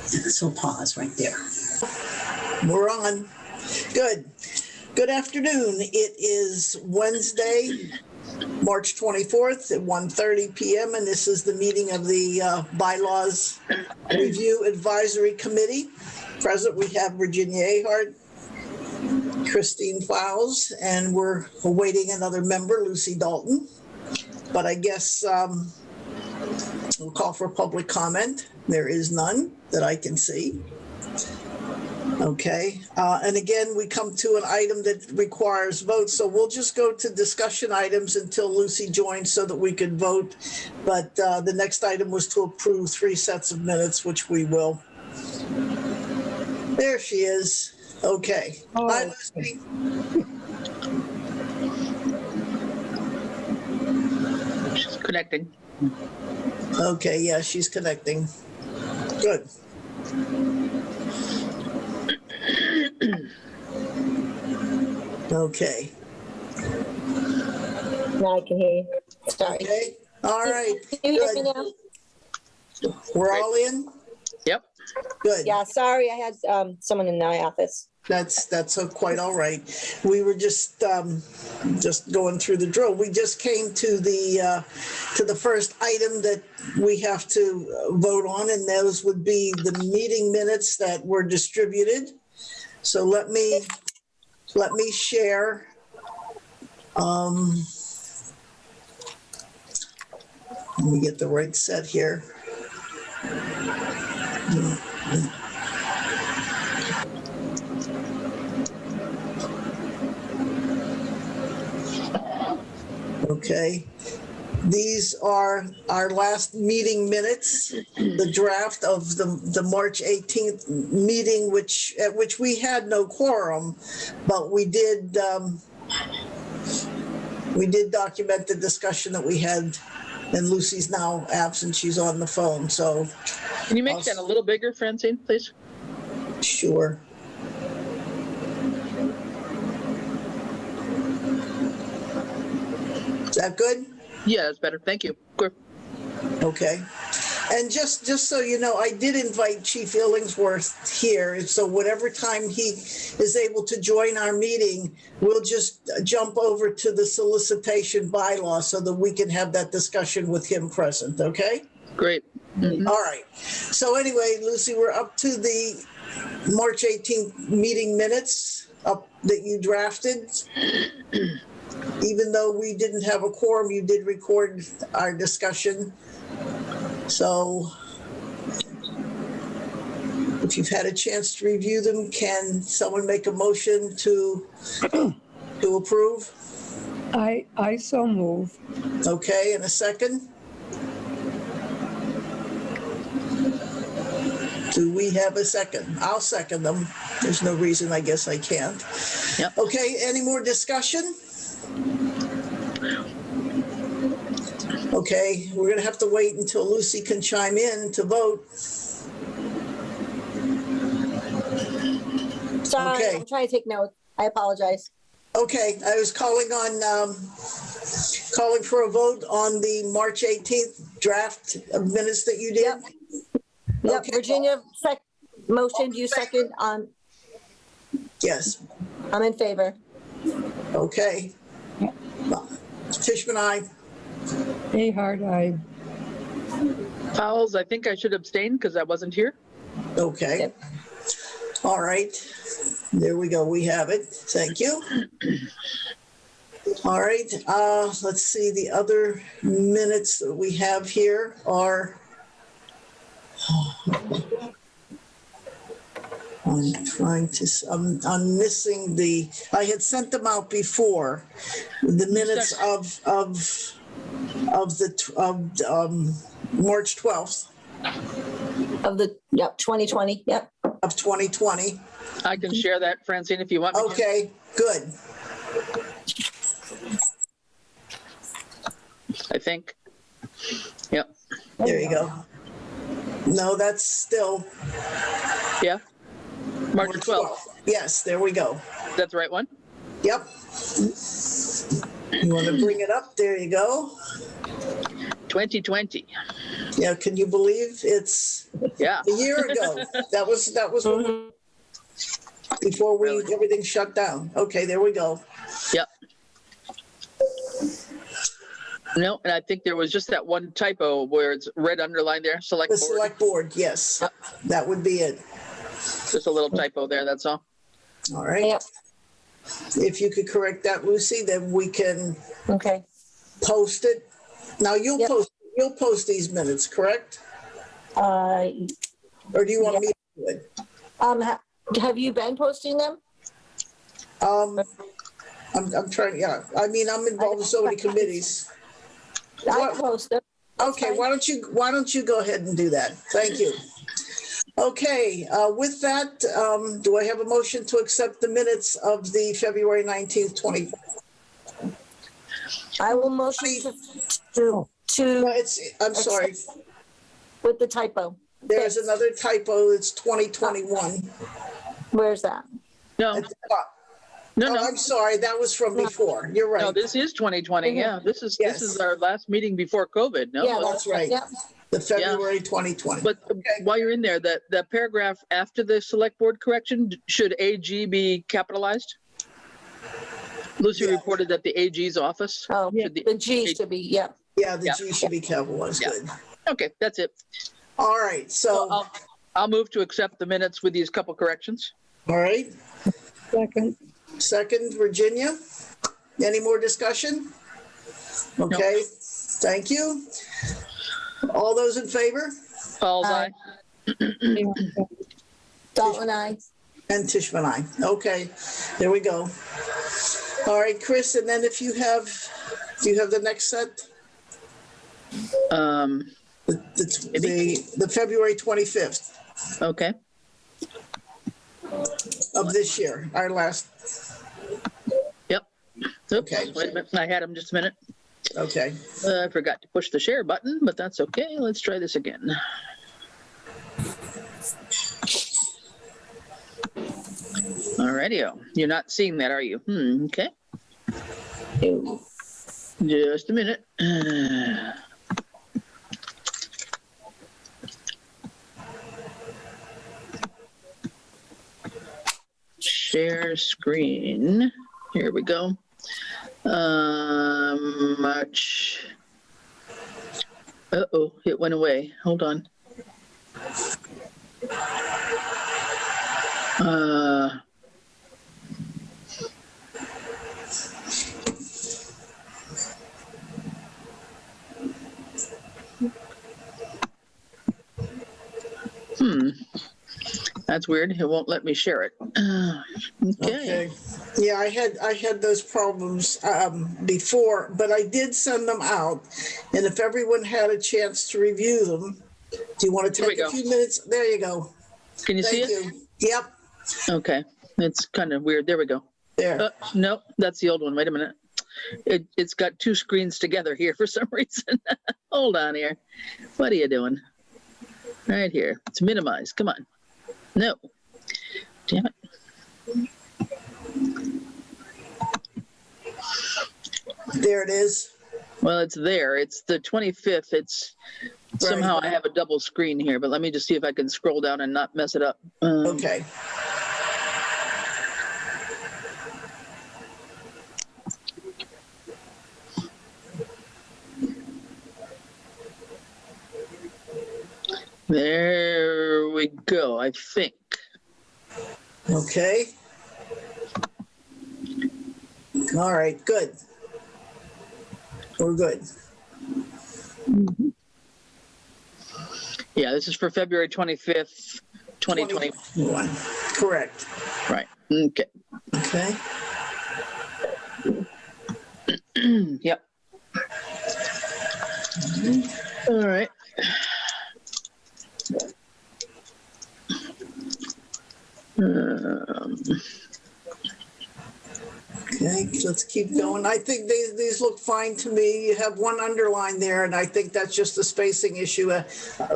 So pause right there. We're on. Good. Good afternoon. It is Wednesday, March 24th at 1:30 p.m. and this is the meeting of the Bylaws Review Advisory Committee. Present we have Virginia Ahart, Christine Fowles, and we're awaiting another member, Lucy Dalton. But I guess we'll call for public comment. There is none that I can see. Okay, and again, we come to an item that requires votes, so we'll just go to discussion items until Lucy joins so that we can vote. But the next item was to approve 3 sets of minutes, which we will. There she is. Okay. Oh. Hi, Lucy. She's connecting. Okay, yeah, she's connecting. Good. Okay. Now I can hear you. Sorry. Okay. All right. Can you hear me Good. now? We're all in? Yep. Good. Yeah, sorry, I had someone in my office. That's quite all right. We were just going through the drill. We just came to the first item that we have to vote on, and those would be the meeting minutes that were distributed. So let me share. Let me get the right set here. Okay, these are our last meeting minutes, the draft of the March 18th meeting, at which we had no quorum, but we did document the discussion that we had, and Lucy's now absent. She's on the phone, so. Can you make that a little bigger, Francine, please? Sure. Is that good? Yeah, that's better. Thank you. Good. Okay. And just so you know, I did invite Chief Illingsworth here. So whatever time he is able to join our meeting, we'll just jump over to the solicitation bylaw so that we can have that discussion with him present. Okay? Great. Mm-hmm. All right. So anyway, Lucy, we're up to the March 18th meeting minutes that you drafted. Even though we didn't have a quorum, you did record our discussion. So if you've had a chance to review them, can someone make a motion to approve? I so move. Okay, and a second? Do we have a second? I'll second them. There's no reason I guess I can't. Yep. Okay, any more discussion? Okay, we're going to have to wait until Lucy can chime in to vote. Sorry, Okay. I'm trying to take notes. I apologize. Okay, I was calling for a vote on the March 18th draft of minutes that you did. Yep. Yep. Okay. Virginia motioned, you second. Yes. I'm in favor. Okay. Tishman, aye. Ahart, aye. Fowles, I think I should abstain because I wasn't here. Okay. Yep. All right. There we go. We have it. Thank you. All right. Let's see. The other minutes that we have here are. I'm missing I had sent them out before, the minutes of March 12th. Of the, 2020, yep. Of 2020. I can share that, Francine, if you want me to. Okay, good. I think. Yep. There you go. No, that's still Yeah. March 12th. Yes, there we go. That's the right one? Yep. You want to bring it up? There you go. 2020. Yeah, can you believe it's Yeah. a year ago? That was when before Really? everything shut down. Okay, there we go. Yep. No, and I think there was just that one typo where it's red underlined there, select The board. select board, yes, that would be it. Just a little typo there, that's all. All right. Yep. If you could correct that, Lucy, then we can Okay. post it. Now you'll Yep. post these minutes, correct? Uh, Or do you want me to do it? have you been posting them? I'm trying, yeah. I mean, I'm involved in so many committees. I What? post them. That's Okay, fine. why don't you go ahead and do that? Thank you. Okay, with that, do I have a motion to accept the minutes of the February 19th, 20? I will motion to I'm sorry, with the typo. there's another typo, it's 2021. Where's that? No, At the top. no, Oh, no. I'm sorry, that was from before, you're No, right. this is 2020. Yeah, this is Yes. our last meeting before COVID. No, Yeah, That's right, Yeah. the February 2020. but while you're in there, that paragraph after the select board correction, should AG be capitalized? Lucy Yeah. reported that the AG's office. Oh, should the G should be, yeah. Yeah, the Yeah. G should be capitalized, Yeah. good. Okay, that's it. All right, So so, I'll move to accept the minutes with these couple corrections. all right, second, second, Virginia. Any more discussion? Okay, thank you. All those in favor? Paul's eye. Dalton, I. And Tishman, I. Okay, there we go. All right, Chris, and then if you have, do you have the next set? The February 25th Okay. of this year, our last, Yep. Oops, Okay. wait a minute. I had them just a minute. okay. I forgot to push the share button, but that's okay. Let's try this again. Alrighty-o. You're not seeing that, are you? Okay. Just a minute. Share screen. Here we go. March. Uh-oh, it went away. Hold on. That's weird. It won't let me share it. Okay. Okay. Yeah, I had those problems before, but I did send them out. And if everyone had a chance to review them, do you want to Here we take a go. few minutes? There you go. Can you see Thank it? you. Yep, Okay. It's kind of weird. There we go. there. No, that's the old one. Wait a minute. It's got two screens together here for some reason. Hold on here. What are you doing? Right here. It's minimized. Come on. No. Damn it. There it is. Well, it's there. It's the 25th. It's somehow I have a double screen here, but let me just see if I can scroll down and not mess it up. Okay. There we go, I think. Okay. All right, good. We're good. Yeah, this is for February 25th, 2020. 21. Correct. Right. Okay. Okay. Yep. All right. Okay, let's keep going. I think these look fine to me. You have one underline there, and I think that's just a spacing issue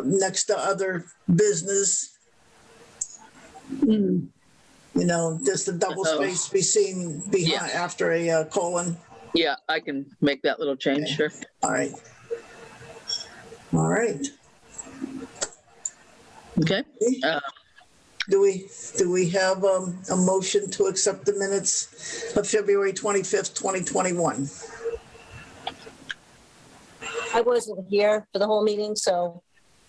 next to other business. You know, just a double space be seen behind Yeah. after a colon. Yeah, I can make that little change, Okay. sure. All right. All right. Okay. Do we have a motion to accept the minutes of February 25th, 2021? I wasn't here for the whole meeting, so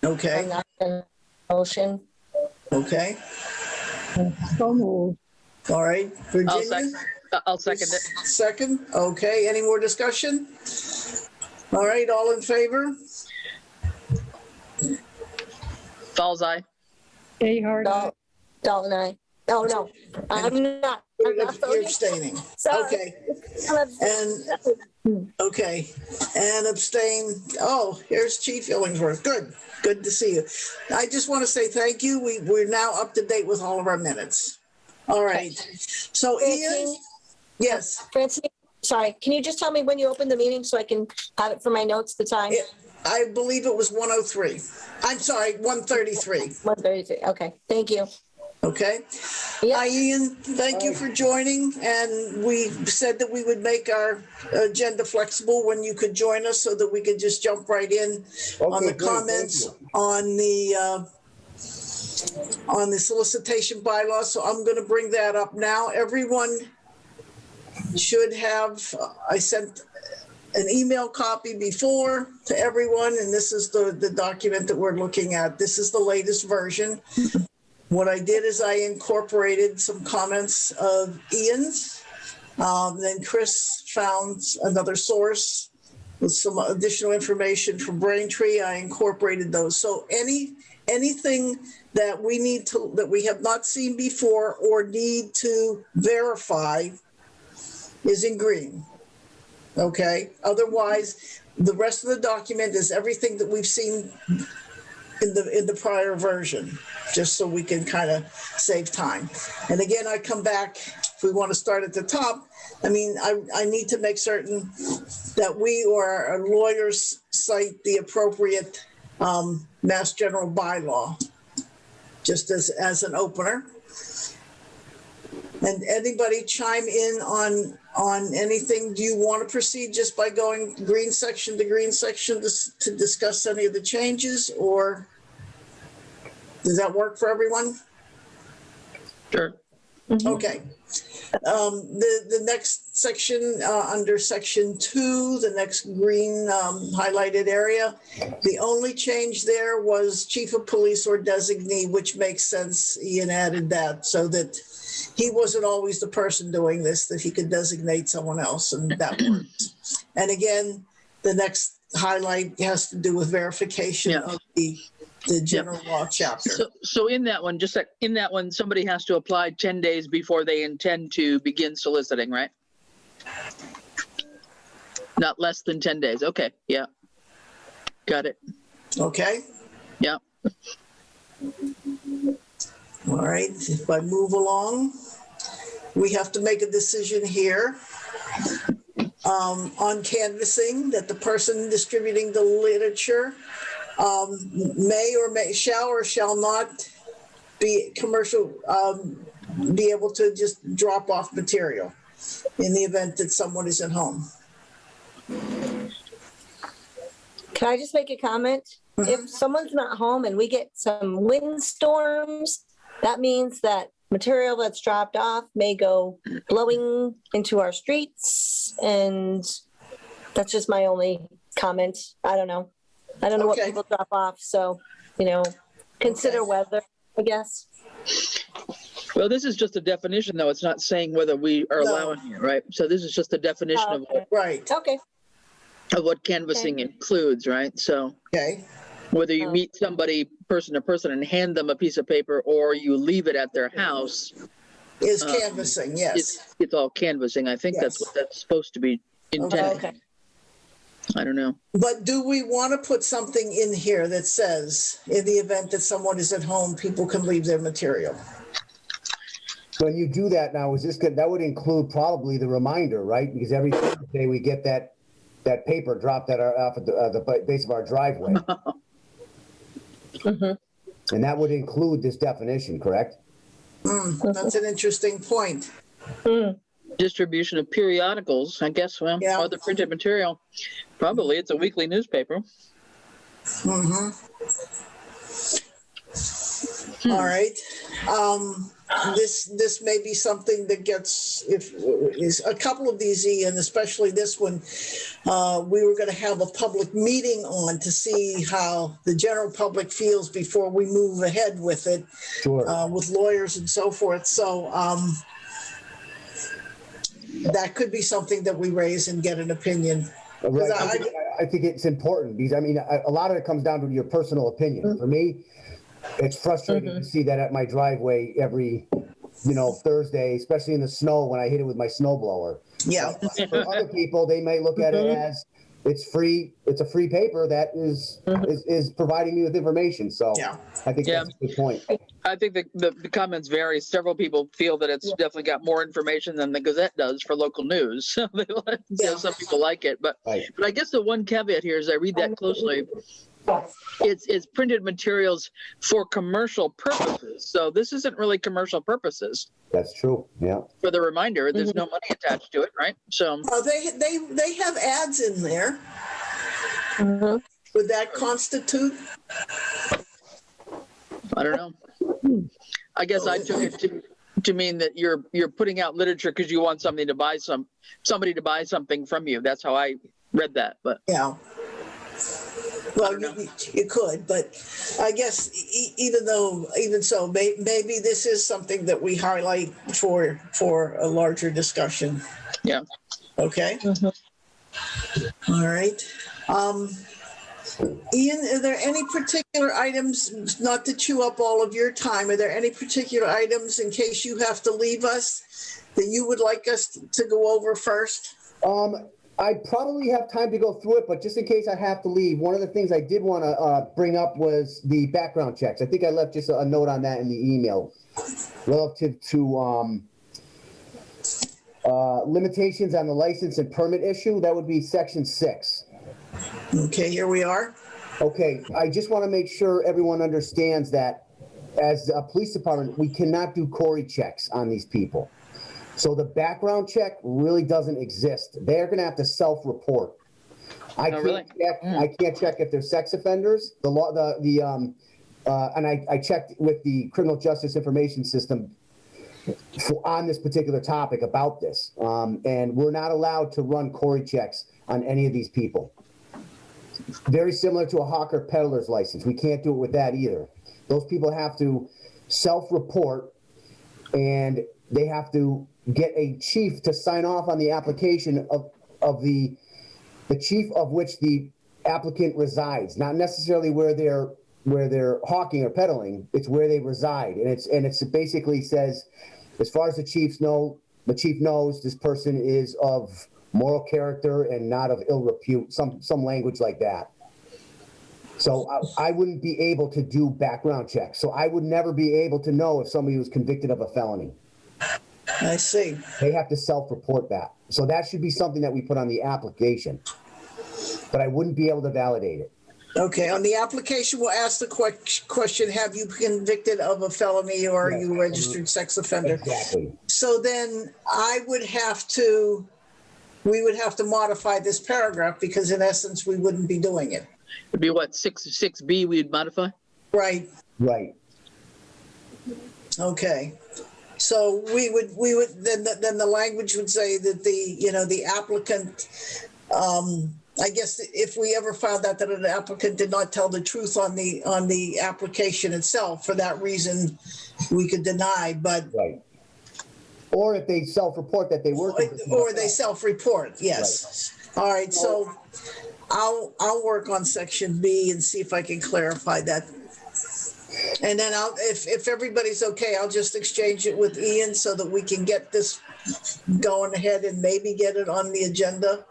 I'm Okay, not going to motion. okay. so moved. All right. Virginia? I'll second it. Second, okay. Any more discussion? All right, all in favor? Fall's eye. Ahart, aye. Dalton, I. Oh, no, I'm not. I'm not You're voting. abstaining. Sorry. Okay, I'm abstaining. okay. And abstain. Oh, here's Chief Illingsworth. Good to see you. I just want to say thank you. We're now up to date with all of our minutes. All right. So Ian, Francine, yes, Francine, sorry, can you just tell me when you opened the meeting so I can have it for my notes, the time? I believe it was 103. I'm sorry, 133. 1:33, okay, thank you. Okay. Yeah. Hi, Ian. Thank you for joining. And we said that we would make our agenda flexible when you could join us so that we could just jump right in on the great, comments thank you. on the solicitation bylaw. So I'm going to bring that up now. Everyone should have, I sent an email copy before to everyone, and this is the document that we're looking at. This is the latest version. What I did is I incorporated some comments of Ian's. Then Chris found another source with some additional information from Braintree. I incorporated those. So anything that we have not seen before or need to verify is in green. Okay. Otherwise, the rest of the document is everything that we've seen in the prior version, just so we can kind of save time. And again, I come back, if we want to start at the top, I mean, I need to make certain that we or our lawyers cite the appropriate Mass General bylaw, just as an opener. And anybody chime in on anything? Do you want to proceed just by going green section to green section to discuss any of the changes, or does that work for everyone? Sure. Okay. The next section, under section 2, the next green highlighted area, the only change there was chief of police or designee, which makes sense. Ian added that so that he wasn't always the person doing this, that he could designate someone else, and that works. And again, the next highlight has to do with verification of the general law chapter. So in that one, somebody has to apply 10 days before they intend to begin soliciting, right? Not less than 10 days. Okay. Yeah. Got it. Okay. Yeah. All right, if I move along, we have to make a decision here on canvassing that the person distributing the literature shall or shall not be commercial, be able to just drop off material in the event that someone isn't home. Can I just make a comment? If someone's not home and we get some windstorms, that means that material that's dropped off may go blowing into our streets, and that's just my only comment. I don't know what Okay. people drop off, so, consider weather, I guess. Well, this is just a definition, though. It's not saying whether we are No. allowing it, right? So this is just a definition Oh, okay. Right, Okay, of what canvassing includes, right? So okay, whether you meet somebody person to person and hand them a piece of paper, or you leave it at their house, is canvassing, yes. it's all canvassing. I think that's Yes. what that's supposed to be intended. okay. I don't know. But do we want to put something in here that says, in the event that someone is at home, people can leave their material? When you do that now, that would include probably the reminder, right? Because every Thursday we get that paper dropped off at the base of our driveway. And that would include this definition, correct? That's an interesting point. Distribution of periodicals, I guess, Yeah. other printed material. Probably it's a weekly newspaper. All right. This may be something that gets, if is a couple of these, Ian, especially this one, we were going to have a public meeting on to see how the general public feels before we move ahead with it, Sure. with lawyers and so forth. So that could be something that we raise and get an opinion. Right. I think it's important because, I mean, a lot of it comes down to your personal opinion. For me, it's frustrating to see that at my driveway every, Thursday, especially in the snow when I hit it with my snowblower. Yeah. For other people, they may look at it as it's free. It's a free paper that is providing me with information. So Yeah. I think that's a good point. I think the comments vary. Several people feel that it's definitely got more information than the Gazette does for local news. So some people like it, but Right. but I guess the one caveat here is I read that closely. It's printed materials for commercial purposes. So this isn't really commercial purposes. That's true. Yeah. For the reminder, there's no money attached to it, right? So They have ads in there. Would that constitute? I don't know. I guess I took it to mean that you're putting out literature because you want somebody to buy something from you. That's how I read that. But Yeah. Well, you could, but I guess even so, maybe this is something that we highlight for a larger discussion. yeah. Okay. All right. Ian, are there any particular items, not to chew up all of your time, are there any particular items in case you have to leave us that you would like us to go over first? I probably have time to go through it, but just in case I have to leave, one of the things I did want to bring up was the background checks. I think I left just a note on that in the email relative to limitations on the license and permit issue. That would be section 6. Okay, here we are. Okay, I just want to make sure everyone understands that as a police department, we cannot do Corey checks on these people. So the background check really doesn't exist. They're going to have to self-report. I can't check if they're sex offenders. And I checked with the Criminal Justice Information System on this particular topic about this. And we're not allowed to run Corey checks on any of these people. Very similar to a hawker peddler's license. We can't do it with that either. Those people have to self-report, and they have to get a chief to sign off on the application of the chief of which the applicant resides, not necessarily where they're hawking or peddling. It's where they reside, and it's basically says, as far as the chief knows, this person is of moral character and not of ill repute, some language like that. So I wouldn't be able to do background checks. So I would never be able to know if somebody was convicted of a felony. I see. They have to self-report that. So that should be something that we put on the application. But I wouldn't be able to validate it. Okay, on the application, we'll ask the question, have you been convicted of a felony or are you a registered sex offender? Exactly. So then we would have to modify this paragraph because in essence, we wouldn't be doing it. It'd be what, 6B we'd modify? Right. Right. Okay. So we would then the language would say that the applicant, I guess if we ever found out that an applicant did not tell the truth on the application itself, for that reason, we could deny, but. Right. Or if they self-report that they were. Or they self-report, yes. Right. All right, so I'll work on section B and see if I can clarify that. And then if everybody's okay, I'll just exchange it with Ian so that we can get this going ahead and maybe get it on the agenda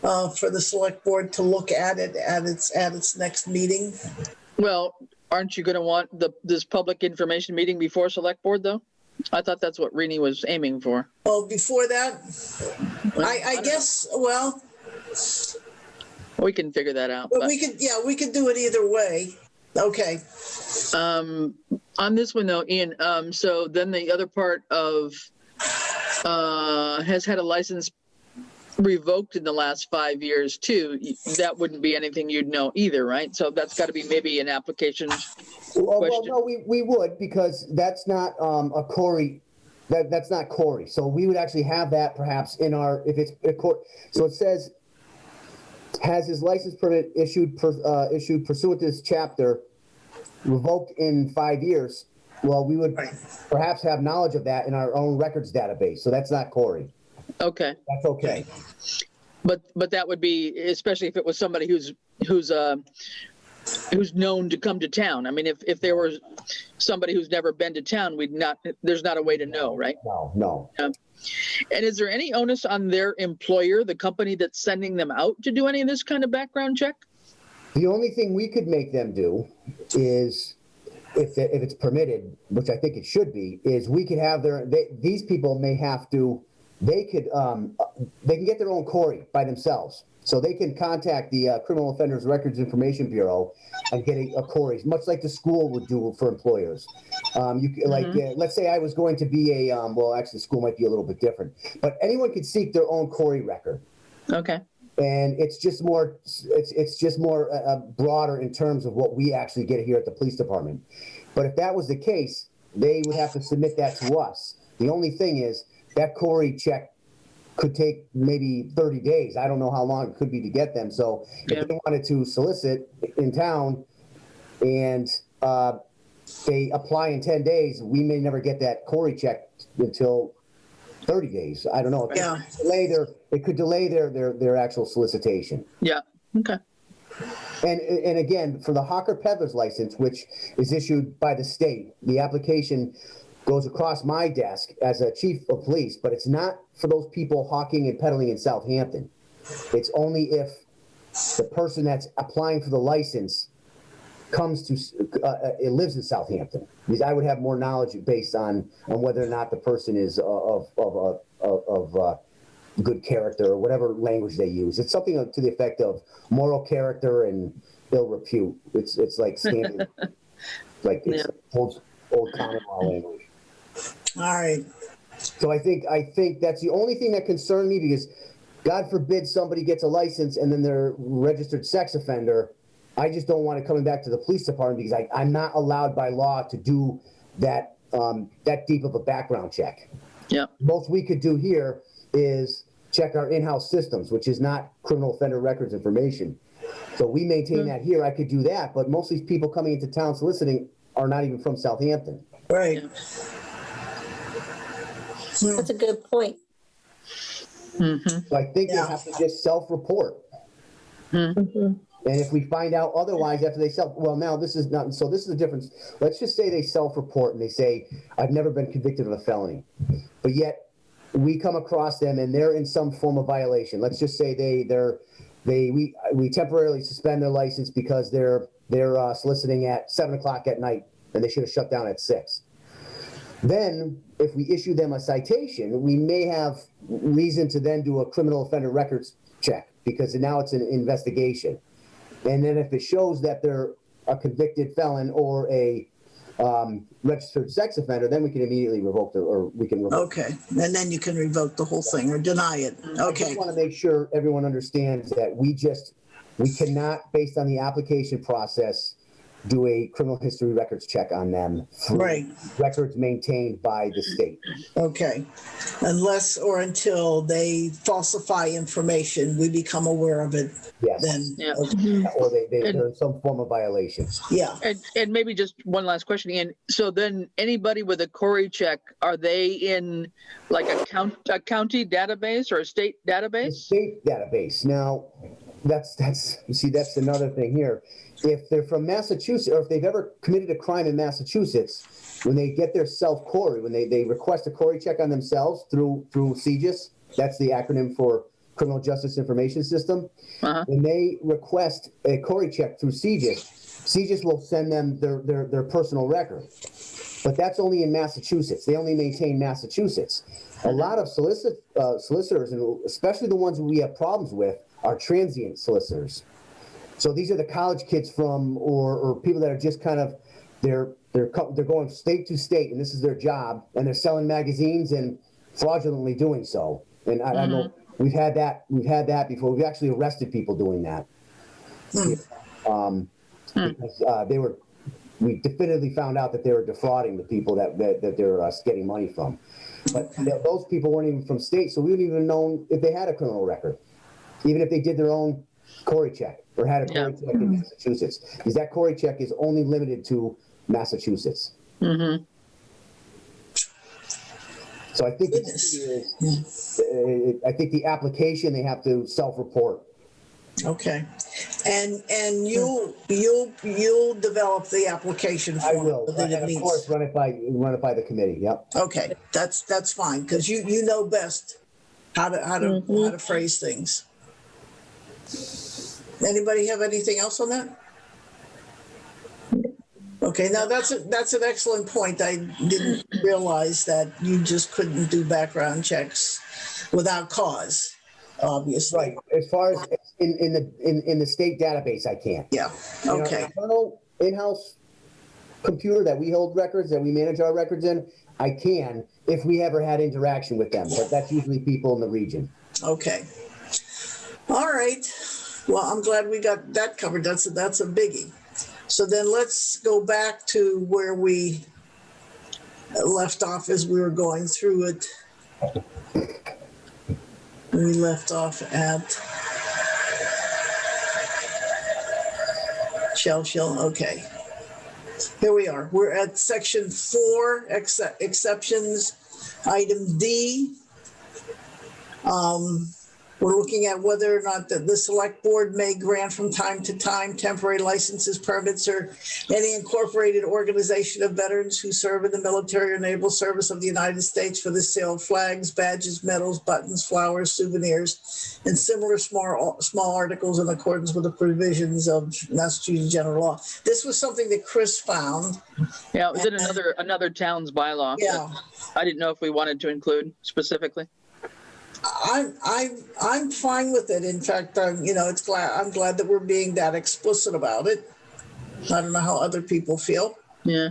for the select board to look at it at its next meeting. Well, Aren't you going to want this public information meeting before select board though? I thought that's what Rini was aiming for. Oh, before that? I guess, well. We can figure that out. But we could do it either way. Okay. On this one though, Ian, so then the other part of has had a license revoked in the last 5 years too, that wouldn't be anything you'd know either, right? So that's got to be maybe an application Well, question. no, we would, because that's not a Corey. That's not Corey. So we would actually have that perhaps in our, if it's a Corey. So it says, has his license permit issued pursuant to this chapter revoked in 5 years? Well, we would perhaps have knowledge of that in our own records database. So that's not Corey. Okay. That's okay. But that would be, especially if it was somebody who's known to come to town. I mean, if there was somebody who's never been to town, there's not a way to know, right? No. And is there any onus on their employer, the company that's sending them out, to do any of this kind of background check? The only thing we could make them do is, if it's permitted, which I think it should be, is we could have these people may have to, they can get their own Corey by themselves. So they can contact the Criminal Offenders Records Information Bureau and get a Corey, much like the school would do for employers. Let's say I was going to be well, actually, the school might be a little bit different, but anyone could seek their own Corey record. Okay. And it's just more broader in terms of what we actually get here at the police department. But if that was the case, they would have to submit that to us. The only thing is that Corey check could take maybe 30 days. I don't know how long it could be to get them. So if they wanted to solicit in town and they apply in 10 days, we may never get that Corey check until 30 days. I don't know. It could delay their actual solicitation. Yeah. Okay. And again, for the hawker peddler's license, which is issued by the state, the application goes across my desk as a chief of police, but it's not for those people hawking and peddling in Southampton. It's only if the person that's applying for the license it lives in Southampton, because I would have more knowledge based on whether or not the person is of good character, or whatever language they use. It's something to the effect of moral character and ill repute. It's like standard, it's old common law language. All right. So I think that's the only thing that concerned me, because God forbid somebody gets a license and then they're a registered sex offender. I just don't want it coming back to the police department, because I'm not allowed by law to do that deep of a background check. Yeah. Most we could do here is check our in-house systems, which is not criminal offender records information. So we maintain that here. I could do that, but most of these people coming into town soliciting are not even from Southampton. Right. That's a good point. Mm-hmm. So I think they have to just self-report. Mm-hmm. And if we find out otherwise after they this is the difference. Let's just say they self-report and they say, I've never been convicted of a felony, but yet we come across them and they're in some form of violation. Let's just say we temporarily suspend their license because they're soliciting at 7 o'clock at night and they should have shut down at 6. Then if we issue them a citation, we may have reason to then do a criminal offender records check, because now it's an investigation. And then if it shows that they're a convicted felon or a registered sex offender, then we can immediately revoke we can revoke. Okay. And then you can revoke the whole thing or deny it. Okay. I just want to make sure everyone understands that we cannot, based on the application process, do a criminal history records check on them. Right. Records maintained by the state. Okay. Unless or until they falsify information, we become aware of it. Yes. Then, Yeah. okay. Or they're in some form of violation. Yeah. And maybe just one last question, Ian. So then anybody with a Corey check, are they in like a county database or a state database? State database. Now, that's another thing here. If they're from Massachusetts, or if they've ever committed a crime in Massachusetts, when they get their self-Corey, when they request a Corey check on themselves through CJIS, that's the acronym for Criminal Justice Information System. Uh-huh. When they request a Corey check through CJIS will send them their personal record. But that's only in Massachusetts. They only maintain Massachusetts. A lot of solicitors, and especially the ones we have problems with, are transient solicitors. So these are the college kids or people that are just kind of, they're going state to state, and this is their job, and they're selling magazines and fraudulently doing so. And I don't know We've had that before. We've actually arrested people doing that. Because we definitively found out that they were defrauding the people that they were getting money from. But those people weren't even from state, so we wouldn't even know if they had a criminal record, even if they did their own Cory check or had a Cory check in Massachusetts, because that Cory check is only limited to Massachusetts. Mm-hmm. So I think I think the application, they have to self-report. Okay. And you'll develop the application form. I will. That it And of meets. course, run it by the committee. Yep. Okay, that's fine, because you know best how to phrase things. Anybody have anything else on that? Okay, now that's an excellent point. I didn't realize that you just couldn't do background checks without cause, obviously. Right. As far as in the state database, I can't. Yeah. Okay. Internal in-house computer that we hold records, that we manage our records in, I can if we ever had interaction with them, but that's usually people in the region. Okay. All right. Well, I'm glad we got that covered. That's a biggie. So then let's go back to where we left off as we were going through it. We left off at shell. Okay. Here we are. We're at section 4, exceptions, item D. We're looking at whether or not the select board may grant from time to time temporary licenses, permits, or any incorporated organization of veterans who serve in the military or naval service of the United States for the sale of flags, badges, medals, buttons, flowers, souvenirs, and similar small articles in accordance with the provisions of Massachusetts general law. This was something that Chris found. Yeah, it was in another town's bylaw. Yeah. I didn't know if we wanted to include specifically. I'm fine with it. In fact, I'm glad that we're being that explicit about it. I don't know how other people feel. Yeah,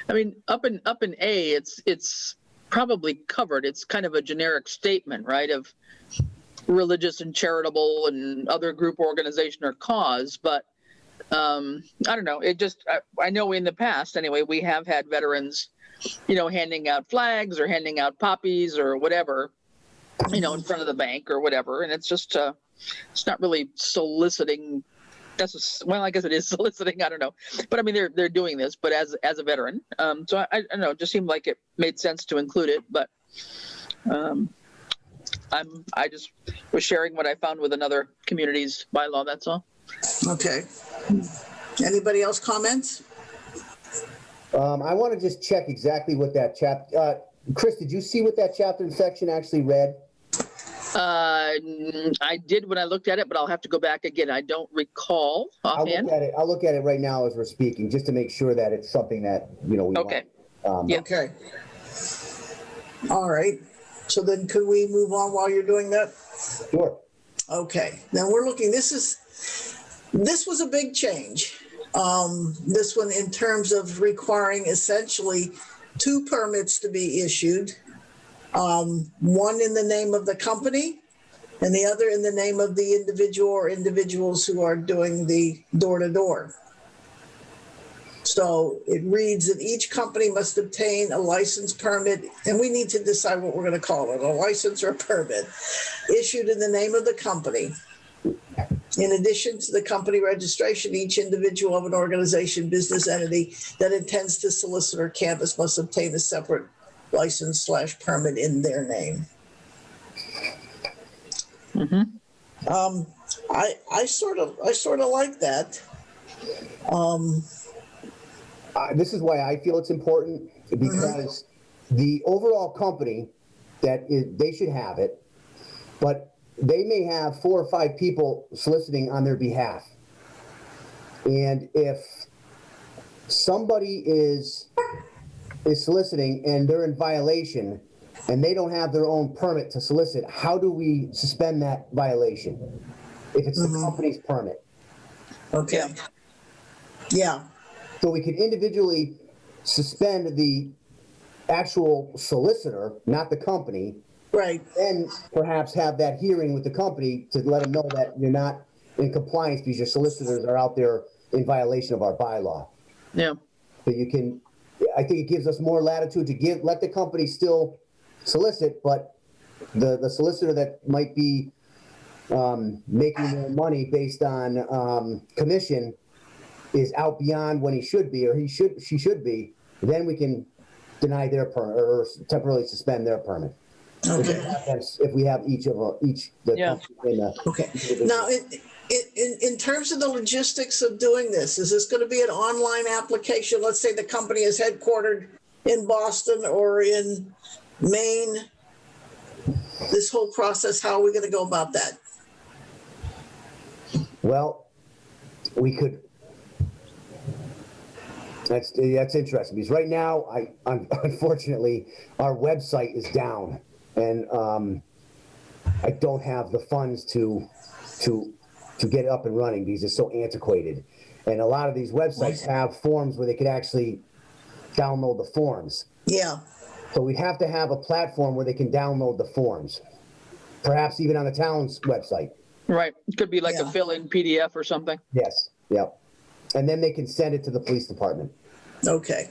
I mean, up in A, it's probably covered. It's kind of a generic statement, right, of religious and charitable and other group, organization, or cause. But I don't know. I know in the past, anyway, we have had veterans, handing out flags or handing out poppies or whatever, in front of the bank or whatever. And it's just, it's not really soliciting. Well, I guess it is soliciting. I don't know. But I mean, they're doing this, but as a veteran. So I don't know, it just seemed like it made sense to include it. But I just was sharing what I found with another community's bylaw. That's all. Okay. Anybody else comments? I want to just check exactly what that chapter, Chris, did you see what that chapter and section actually read? I did when I looked at it, but I'll have to go back again. I don't recall offhand. I'll look at it right now as we're speaking, just to make sure that it's something that, we okay. want. Yeah. Okay. All right. So then could we move on while you're doing that? Sure. Okay. Now we're looking, this was a big change. This one in terms of requiring essentially 2 permits to be issued, one in the name of the company and the other in the name of the individual or individuals who are doing the door-to-door. So it reads that each company must obtain a license permit, and we need to decide what we're going to call it, a license or a permit, issued in the name of the company. In addition to the company registration, each individual of an organization, business entity that intends to solicit or canvass must obtain a separate license/permit in their name. Mm-hmm. I sort of like that. This is why I feel it's important, because the overall company they should have it, but they may have 4 or 5 people soliciting on their behalf. And if somebody is soliciting and they're in violation and they don't have their own permit to solicit, how do we suspend that violation if it's the company's permit? Okay. Yeah. So we could individually suspend the actual solicitor, not the company, Right. Then perhaps have that hearing with the company to let them know that you're not in compliance because your solicitors are out there in violation of our bylaw. Yeah. So you can, I think it gives us more latitude to let the company still solicit, but the solicitor that might be making their money based on commission is out beyond when he should be, or she should be, then we can deny their permit or temporarily suspend their permit. Okay. If we have each. Yeah. Okay. Now, in terms of the logistics of doing this, is this going to be an online application? Let's say the company is headquartered in Boston or in Maine. This whole process, how are we going to go about that? Well, we could. That's interesting because right now, unfortunately, our website is down, and I don't have the funds to get it up and running because it's so antiquated. And a lot of these websites have forms where they could actually download the forms. Yeah. So we'd have to have a platform where they can download the forms, perhaps even on the town's website. Right. It could be like a fill-in PDF or something. Yes. Yep. And then they can send it to the police department. Okay.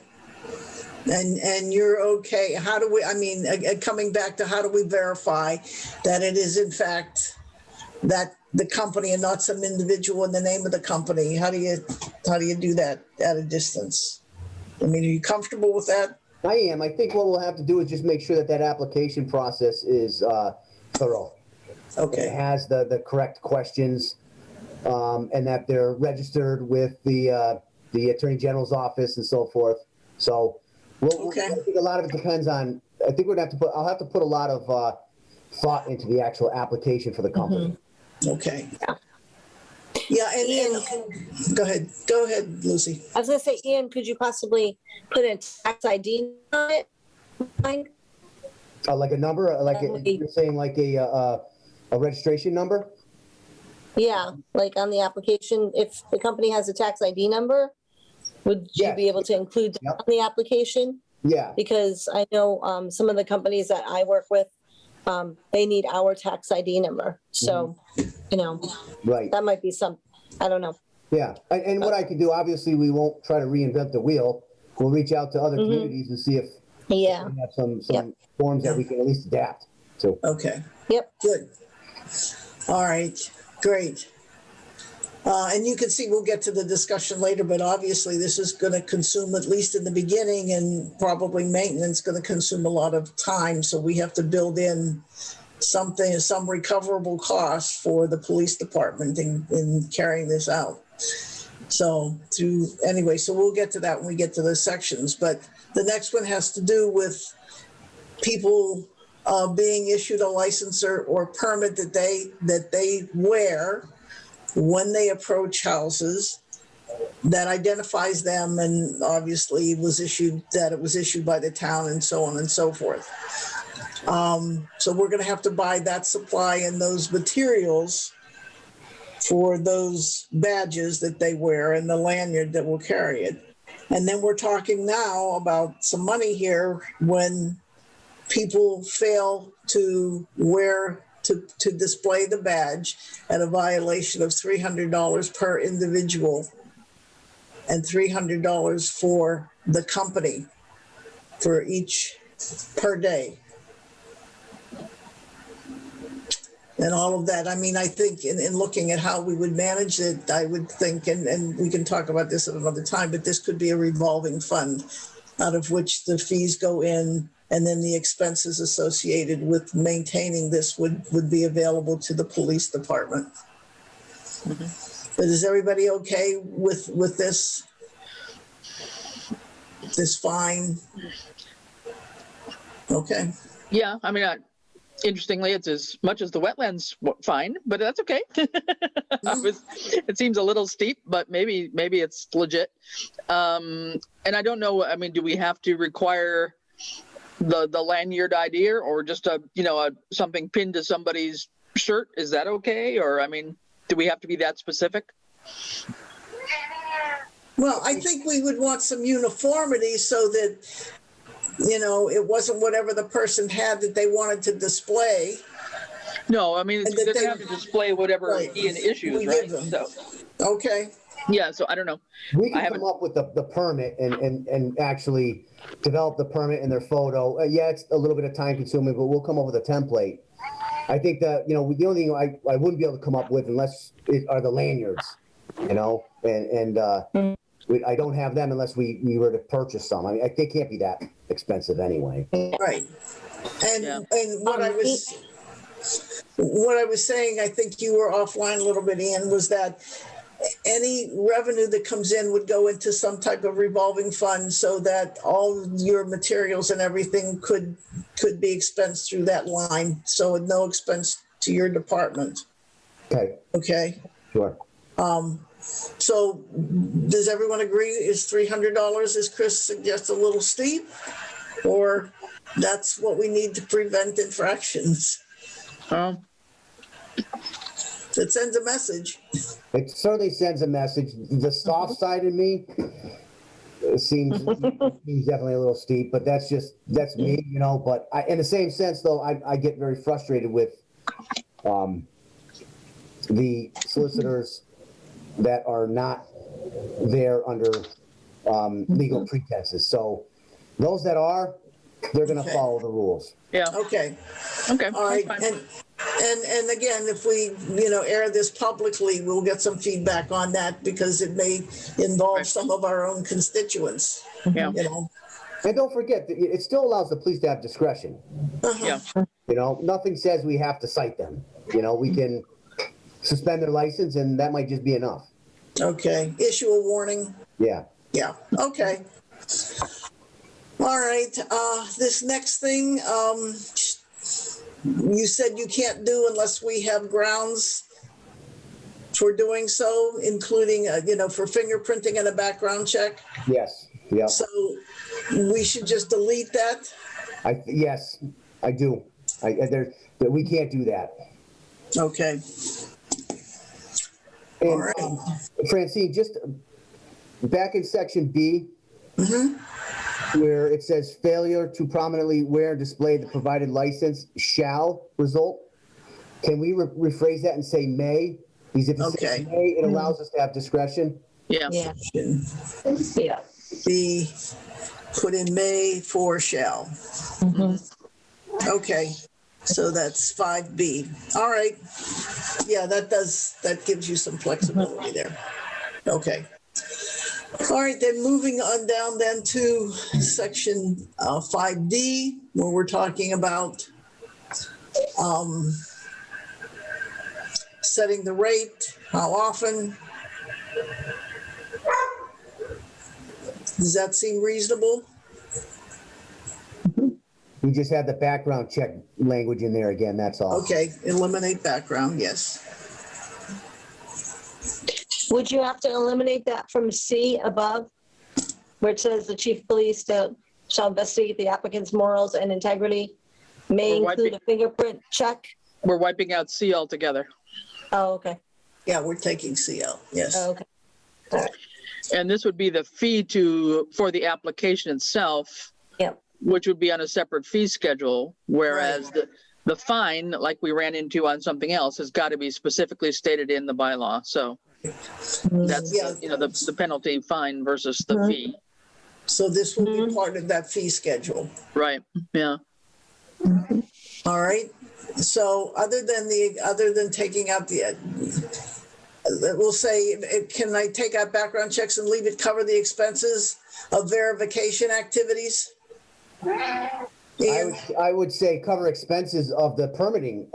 And you're okay. How do we, I mean, coming back to how do we verify that it is in fact that the company and not some individual in the name of the company? How do you do that at a distance? I mean, are you comfortable with that? I am. I think what we'll have to do is just make sure that application process is thorough. Okay. It has the correct questions, and that they're registered with the Attorney General's office and so forth. So, Okay. I think a lot of it depends on. I think I'll have to put a lot of thought into the actual application for the company. Okay. Yeah, and go ahead, Lucy. I was gonna say, Ian, could you possibly put a tax ID on it? Like a number, you're saying like a registration number? Yeah, like on the application, if the company has a tax ID number, would you Yes. be able to include that Yep. on the application? Yeah. Because I know some of the companies that I work with, they need our tax ID number. So, Right. that might be I don't know. Yeah, and what I can do, obviously, we won't try to reinvent the wheel. We'll reach out to other communities and see if Yeah. we have some Yep. forms that we can at least adapt to. Okay. Yep. Good. All right. Great. And you can see, we'll get to the discussion later, but obviously this is going to consume, at least in the beginning, and probably maintenance going to consume a lot of time. So we have to build in some recoverable costs for the police department in carrying this out. So we'll get to that when we get to the sections. But the next one has to do with people being issued a license or permit that they wear when they approach houses that identifies them, and obviously it was issued by the town and so on and so forth. So we're going to have to buy that supply and those materials for those badges that they wear and the lanyard that will carry it. And then we're talking now about some money here when people fail to to display the badge at a violation of $300 per individual and $300 for the company for each per day. And all of that. I mean, I think in looking at how we would manage it, I would think, and we can talk about this at another time, but this could be a revolving fund out of which the fees go in, and then the expenses associated with maintaining this would be available to the police department. Mm-hmm. But is everybody okay with this? This fine? Okay. Yeah, I mean, interestingly, it's as much as the wetlands fine, but that's okay. It seems a little steep, but maybe it's legit. And I don't know. I mean, do we have to require the lanyard idea, or just something pinned to somebody's shirt? Is that okay? Or I mean, do we have to be that specific? Well, I think we would want some uniformity so that it wasn't whatever the person had that they wanted to display. No, I mean, And they're that going to have to display whatever Right. Ian issues, We right? give them. So, Okay, yeah, so I don't know. We I can haven't- come up with the permit and actually develop the permit and their photo. Yeah, it's a little bit of time consuming, but we'll come up with a template. I think that, the only thing I wouldn't be able to come up with unless are the lanyards, and I don't have them unless we were to purchase some. I mean, they can't be that expensive anyway. right. And, Yeah. and what I was saying, I think you were offline a little bit, Ian, was that any revenue that comes in would go into some type of revolving fund so that all your materials and everything could be expensed through that line. So with no expense to your department. Okay, Okay. sure. So does everyone agree? Is $300, as Chris suggests, a little steep? Or that's what we need to prevent infractions? It sends a message. It certainly sends a message. The soft side of me seems definitely a little steep, but that's me, But in the same sense, though, I get very frustrated with the solicitors that are not there under legal pretenses. So those that are, they're going to Okay. follow the rules. Yeah. Okay. Okay. All right. That's fine. And again, if we, air this publicly, we'll get some feedback on that because it may involve Right. some of our own constituents, Yeah. And don't forget, that it still allows the police to have discretion. Yeah. Nothing says we have to cite them. We can suspend their license, and that might just be enough. Okay. Issue a warning. Yeah. Yeah. Okay. All right. This next thing, you said you can't do unless we have grounds for doing so, including, for fingerprinting and a background check. Yes. Yeah. So we should just delete that. Yes, I do. We can't do that. Okay. And, All right. Francine, just back in section B, where it says failure to prominently wear and display the provided license shall result. Can we rephrase that and say may? Because if it says Okay. may, it allows us to have discretion. Yeah. Yeah. Should be put in may for shall. Okay. So that's 5B. All right. Yeah, that gives you some flexibility there. Okay. All right, then moving on down then to section 5D, where we're talking about setting the rate, how often. Does that seem reasonable? We just had the background check language in there again, that's all. Okay, eliminate background, yes. Would you have to eliminate that from C above, where it says the chief of police shall investigate the applicant's morals and integrity, may Well, include a fingerprint check? We're wiping out C altogether. Oh, okay. Yeah, we're taking CL, yes. Oh, okay. All right. And this would be the fee for the application itself, Yep. which would be on a separate fee schedule, whereas the fine, like we ran into on something else, has got to be specifically stated in the bylaw. So that's, Yeah. the penalty fine versus the fee. So this will be part of that fee schedule. Right. Yeah. All right. So other than taking out we'll say, can I take out background checks and leave it cover the expenses of verification activities? Ian? I would say cover expenses of the permitting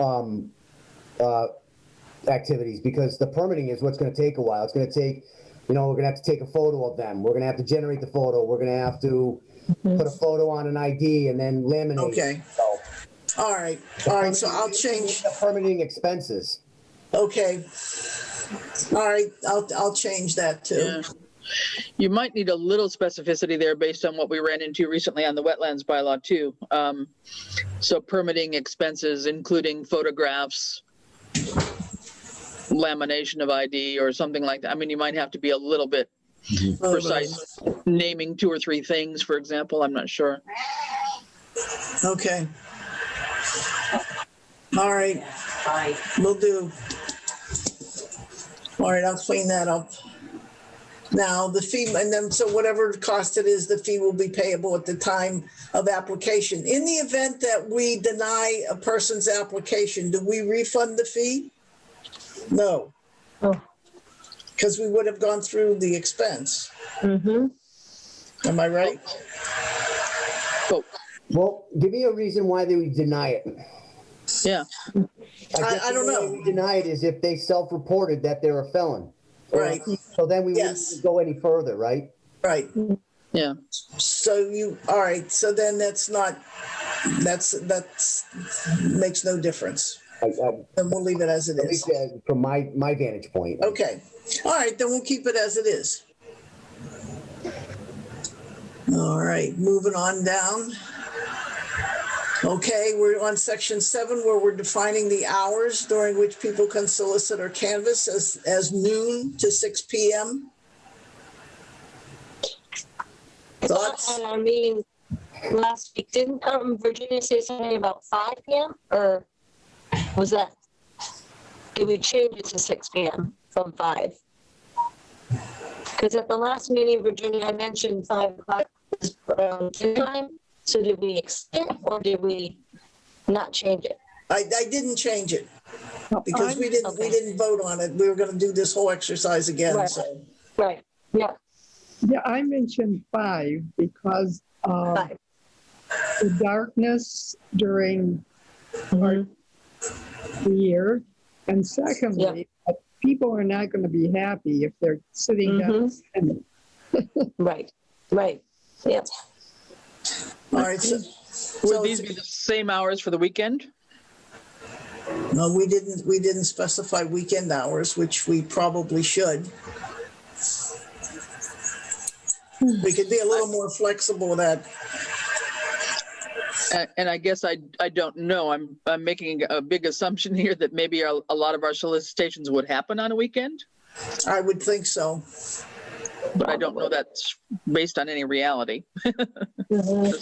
activities, because the permitting is what's going to take a while. It's going to take, we're going to have to take a photo of them. We're going to have to generate the photo. We're going to have to put a photo on an ID and then laminate. Okay. So, All right. All right. So I'll change. the permitting expenses. Okay. All right. I'll change that too. Yeah. You might need a little specificity there based on what we ran into recently on the wetlands bylaw too. So permitting expenses, including photographs, lamination of ID or something like that. I mean, you might have to be a little bit precise naming 2 or 3 things, for example. I'm not sure. Okay. All right. Will do. All right, I'll clean that up. Now, the fee, and then, so whatever cost it is, the fee will be payable at the time of application. In the event that we deny a person's application, do we refund the fee? No. Oh. Because we would have gone through the expense. Mm-hmm. Am I right? Oh, Well, give me a reason why they would deny it. yeah. I don't know. The way we deny it is if they self-reported that they're a felon. Right. So then we Yes. wouldn't go any further, right? Right. Yeah. So all right, so then that's makes no difference. Then we'll leave it as it At is. least from my vantage point. Okay. All right, then we'll keep it as it is. All right, moving on down. Okay, we're on section 7 where we're defining the hours during which people can solicit or canvass as noon to 6 p.m. Thoughts? And I mean, last week, didn't Virginia say something about 5 p.m.? Or was that, did we change it to 6 p.m. from 5? Because at the last meeting, Virginia, I mentioned 5 o'clock was dinner time. So did we extend it or did we not change it? I didn't change it because we didn't Okay. vote on it. We were going to do this whole exercise again. Right. So Right, yeah, Yeah, I mentioned 5 because of 5. the darkness during part of the year. And secondly, people are not going to be happy if they're sitting down. And Right, yeah. all right. Would these be the same hours for the weekend? No, we didn't specify weekend hours, which we probably should. We could be a little more flexible with that. And I guess I don't know. I'm making a big assumption here that maybe a lot of our solicitations would happen on a weekend, I would think so. but I don't know that's based on any reality.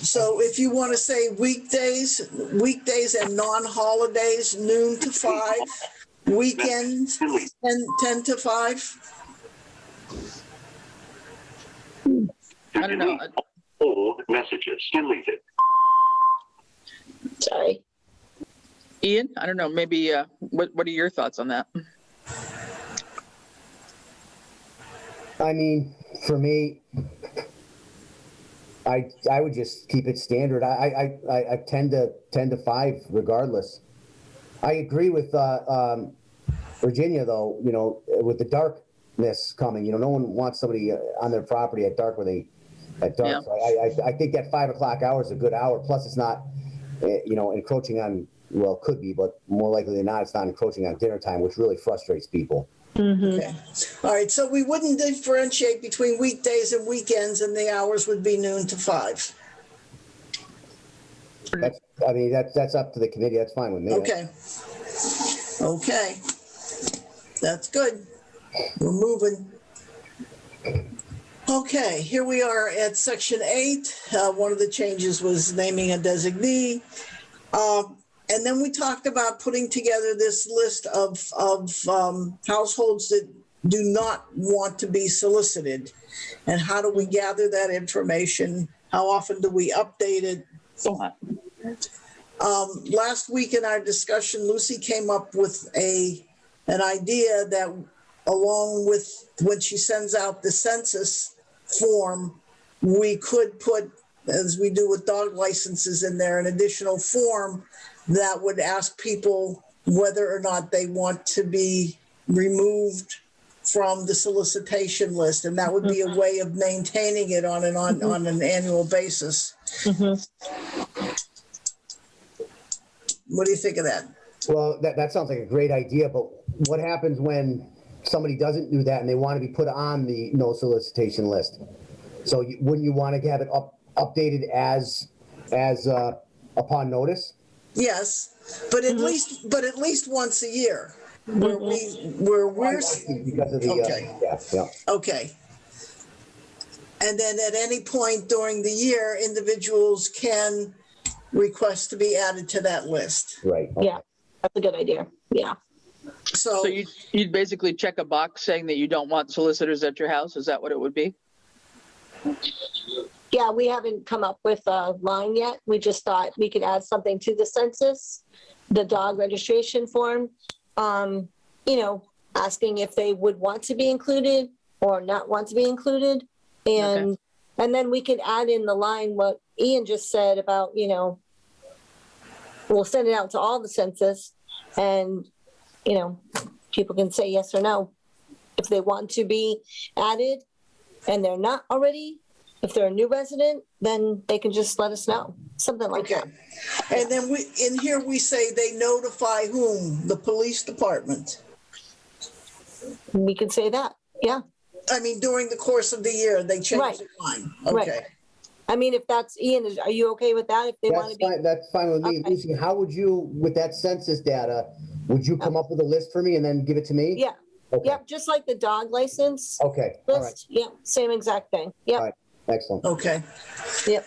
So if you want to say weekdays and non-holidays, noon to 5, weekends, 10 to 5. I don't know. All messages deleted. Sorry. Ian, I don't know. Maybe what are your thoughts on that? I mean, for me, I would just keep it standard. I 10 to 5 regardless. I agree with Virginia though. You know, with the darkness coming, you know, no one wants somebody on their property at dark. Yeah. So I think that 5 o'clock hour is a good hour. Plus, it's not, you know, encroaching on. Well, it could be, but more likely than not, it's not encroaching on dinner time, which really frustrates people. Okay. All right. So we wouldn't differentiate between weekdays and weekends, and the hours would be noon to 5. That's up to the committee. That's fine with me. Okay. Okay. That's good. We're moving. Okay, here we are at section 8. One of the changes was naming a designee. And then we talked about putting together this list of households that do not want to be solicited. And how do we gather that information? How often do we update it? Last week in our discussion, Lucy came up with an idea that along with when she sends out the census form, we could put, as we do with dog licenses in there, an additional form that would ask people whether or not they want to be removed from the solicitation list. And that would be a way of maintaining it on an annual basis. What do you think of that? Well, that sounds like a great idea, but what happens when somebody doesn't do that and they want to be put on the no solicitation list? So wouldn't you want to have it updated as upon notice? Yes, but at least once a year, where we're Because of the okay. yeah. Okay. And then at any point during the year, individuals can request to be added to that list. Right. Yeah, that's a good idea. Yeah. So you'd basically check a box saying that you don't want solicitors at your house? Is that what it would be? Yeah, we haven't come up with a line yet. We just thought we could add something to the census, the dog registration form, asking if they would want to be included or not want to be included. And then we could add in the line what Ian just said about, we'll send it out to all the census and, people can say yes or no. If they want to be added and they're not already, if they're a new resident, then they can just let us know, something like that. And then in here we say they notify whom? The police department. We can say that, yeah. I mean, during the course of the year, they change Right. their mind. Right. Okay. I mean, if that's, Ian, are you okay with that? If they want to be, That's fine with me. Okay. Lucy, how would you, with that census data, would you come up with a list for me and then give it to me? yeah, Okay. yep, just like the dog license Okay, all right, list, yeah, same exact thing, yep, All right. Excellent. Okay. yep.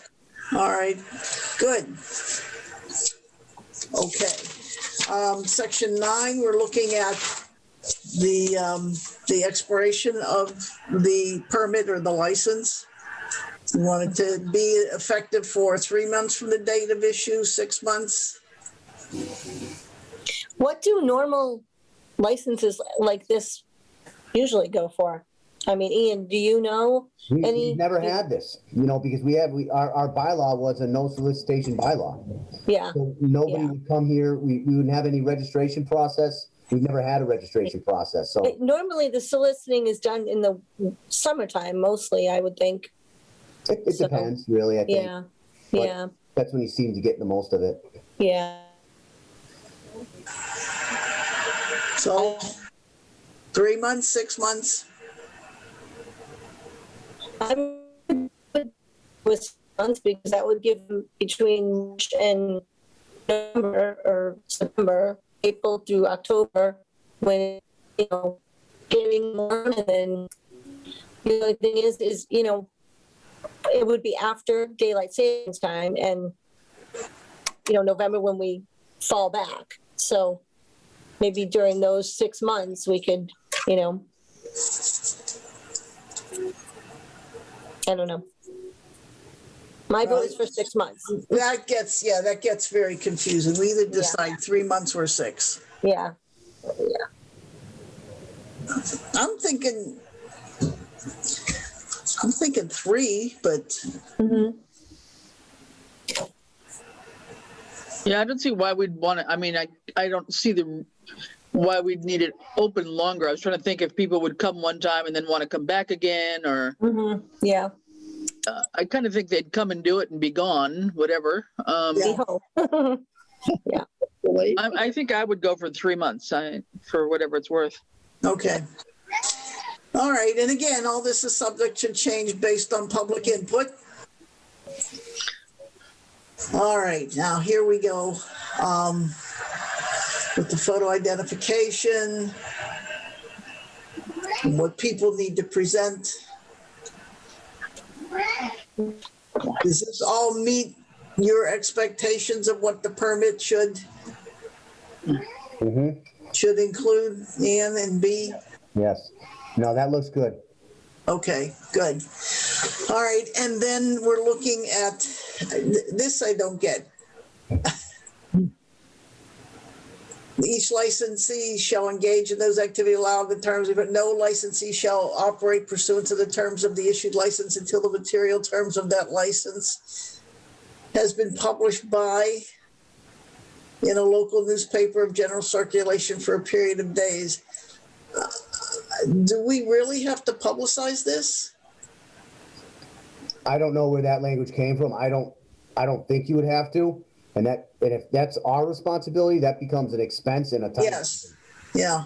All right. Good. Okay. Section 9, we're looking at the expiration of the permit or the license. We want it to be effective for 3 months from the date of issue, 6 months. What do normal licenses like this usually go for? I mean, Ian, do you know any? We've never had this, because our bylaw was a no solicitation bylaw. Yeah, So nobody Yeah. would come here. We wouldn't have any registration process. We've never had a registration process. So normally the soliciting is done in the summertime mostly, I would think. it So, depends, really, I think. Yeah, But- yeah, That's when you seem to get the most of it. yeah. So 3 months, 6 months. I'm good with months because that would give them between March and November or September, April through October, when getting warm, and then the other thing is it would be after daylight savings time and November when we fall back. So maybe during those 6 months we could I don't know. My vote is for 6 months. That gets very confusing. We either decide 3 months or 6. Yeah. I'm thinking 3, but Mm-hmm. Yeah, I don't see why we'd want to, I don't see why we'd need it open longer. I was trying to think if people would come one time and then want to come back again, or Mm-hmm. Yeah. I kind of think they'd come and do it and be gone, whatever. We hope. Yeah. I think I would go for 3 months, for whatever it's worth. okay. All right. And again, all this is subject to change based on public input. All right. Now here we go. With the photo identification, and what people need to present. Does this all meet your expectations of what the permit should include, Ian, and be? Yes. No, that looks good. Okay, good. All right, and then we're looking at, this I don't get. Each licensee shall engage in those activities allowed in the terms of it. No licensee shall operate pursuant to the terms of the issued license until the material terms of that license has been published in a local newspaper of general circulation for a period of days. Do we really have to publicize this? I don't know where that language came from. I don't think you would have to. And if that's our responsibility, that becomes an expense and a time. Yes. Yeah.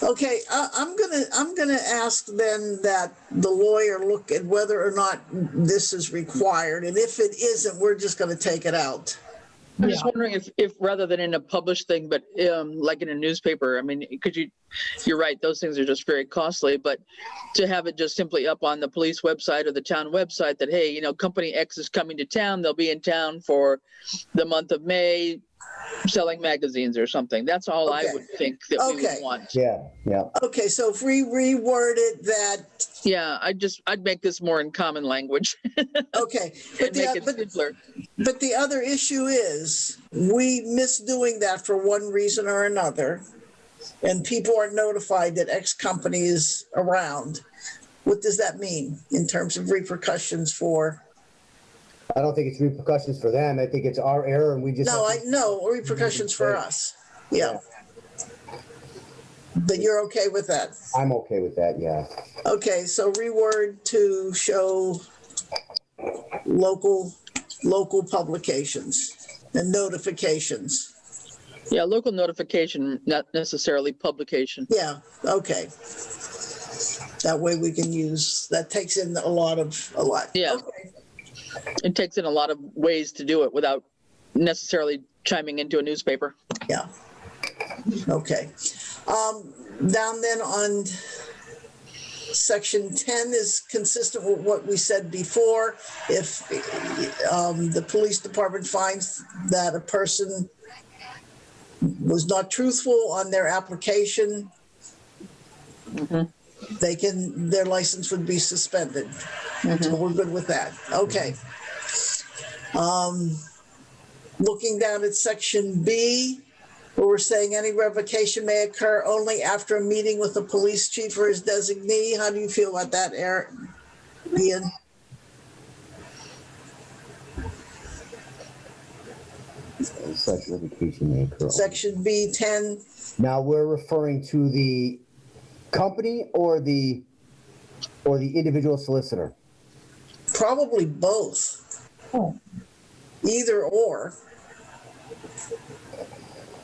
Okay. I'm gonna ask then that the lawyer look at whether or not this is required, and if it isn't, we're just gonna take it out. I'm just wondering if rather than in a published thing, but like in a newspaper, I mean, you're right, those things are just very costly, but to have it just simply up on the police website or the town website that, hey, you know, company X is coming to town, they'll be in town for the month of May, selling magazines or something. That's all I would think that we would want. Yeah. Okay, so if we reword it that, Yeah, I'd make this more in common language okay. and make it simpler. But the other issue is we miss doing that for one reason or another, and people are notified that X company is around. What does that mean in terms of repercussions for? I don't think it's repercussions for them. I think it's our error, and we just. No, I know repercussions for us. Yeah. But you're okay with that? I'm okay with that, yeah. Okay, so reword to show local publications and notifications. Yeah, local notification, not necessarily publication. Yeah, okay. That way we can use, that takes in a lot. Yeah. Okay. It takes in a lot of ways to do it without necessarily chiming into a newspaper. Yeah. Okay. Down then on section 10 is consistent with what we said before. If the police department finds that a person was not truthful on their application, their license would be suspended. So we're good with that. Okay. Looking down at section B, where we're saying any revocation may occur only after a meeting with the police chief or his designee. How do you feel about that, Ian? Such revocation may occur. Section B10. Now we're referring to the company or the individual solicitor? Probably both. Oh. Either or.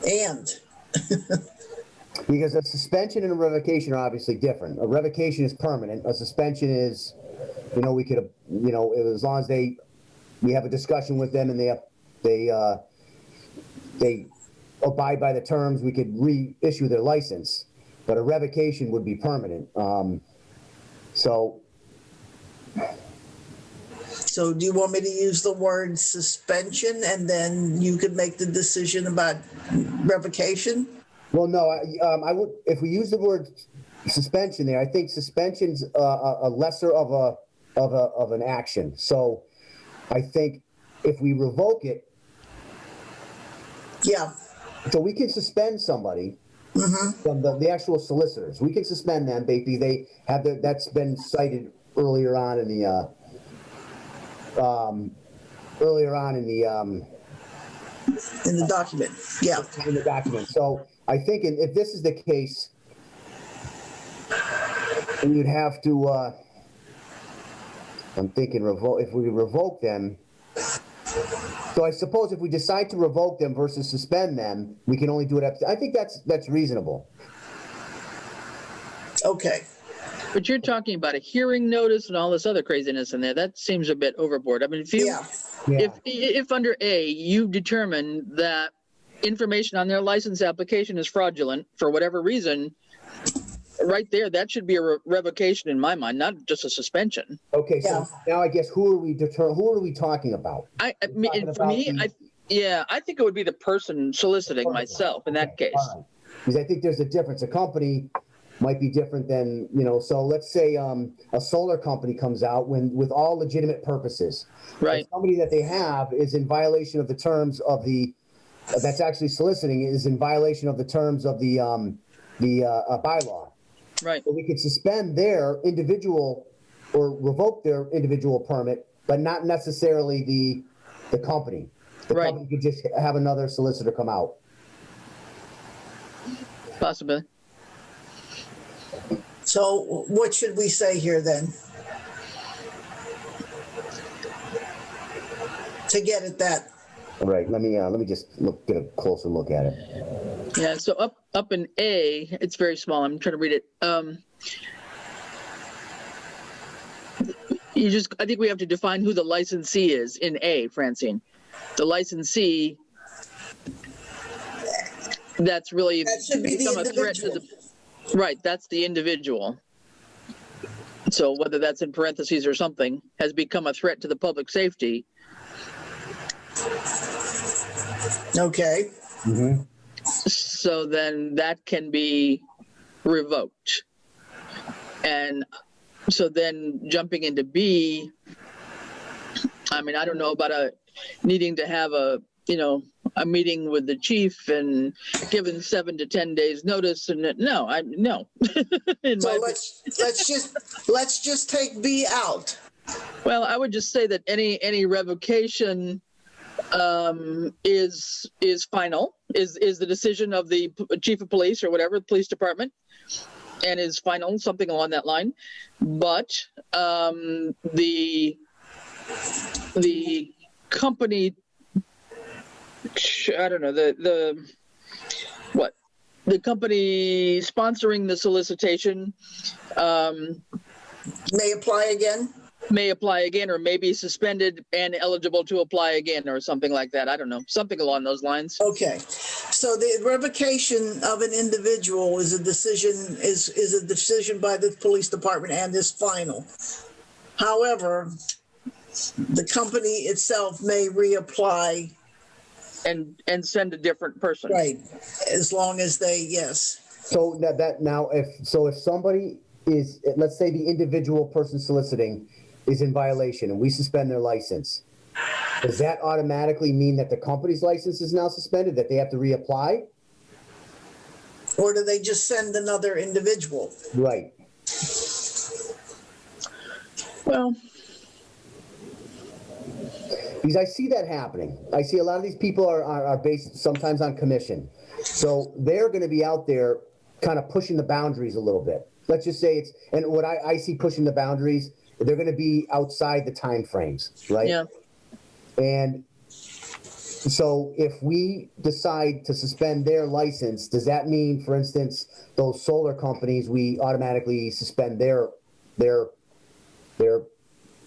And. Because a suspension and a revocation are obviously different. A revocation is permanent. A suspension is, we could, as long as we have a discussion with them and they abide by the terms, we could reissue their license. But a revocation would be permanent. So do you want me to use the word suspension and then you could make the decision about revocation? Well, no, I would, if we use the word suspension there, I think suspension's a lesser of an action. So I think if we revoke it, yeah. So we can suspend somebody from the actual solicitors. We can suspend them. They have that's been cited earlier on in the document. Yeah. In the document. So I think if this is the case, you'd have to. I'm thinking if we revoke them. So I suppose if we decide to revoke them versus suspend them, we can only do it I think that's reasonable. Okay. But you're talking about a hearing notice and all this other craziness in there. That seems a bit overboard. I mean, if under A, you determine that information on their license application is fraudulent for whatever reason, right there, that should be a revocation in my mind, not just a suspension. Okay, so now I guess who are we talking about? I think it would be the person soliciting myself in that case. Right. Because I think there's a difference. A company might be different than, so let's say a solar company comes out with all legitimate purposes. Right. If somebody that they have is in violation of the terms of that's actually soliciting is in violation of the terms of the bylaw. Right. So we could suspend their individual or revoke their individual permit, but not necessarily the company. The company could just have another solicitor come out. Possibly. So what should we say here then? To get at that. All right. Let me just get a closer look at it. Yeah. So up in A, it's very small. I'm trying to read it. I think we have to define who the licensee is in A, Francine. The licensee that's really That should be the become a threat to individual. the, right, that's the individual. So whether that's in parentheses or something, has become a threat to the public safety. Okay, Mhm. So then that can be revoked. And so then jumping into B, I mean, I don't know about needing to have a meeting with the chief and given 7 to 10 days notice. And no. so let's just take B out. Well, I would just say that any revocation is final, is the decision of the chief of police or whatever, the police department, and is final, something along that line. But the company, I don't know, the company sponsoring the solicitation May apply again. may apply again, or may be suspended and eligible to apply again, or something like that. I don't know, something along those lines. Okay, so the revocation of an individual is a decision by the police department and is final. However, the company itself may reapply. And send a different person. Right, as long as they, yes. So if somebody is, let's say the individual person soliciting is in violation and we suspend their license, does that automatically mean that the company's license is now suspended, that they have to reapply? Or do they just send another individual? Right. Well, Because I see that happening. I see a lot of these people are based sometimes on commission. So they're going to be out there kind of pushing the boundaries a little bit. Let's just say and what I see pushing the boundaries, they're going to be outside the time frames, right? yeah. And so if we decide to suspend their license, does that mean, for instance, those solar companies, we automatically suspend their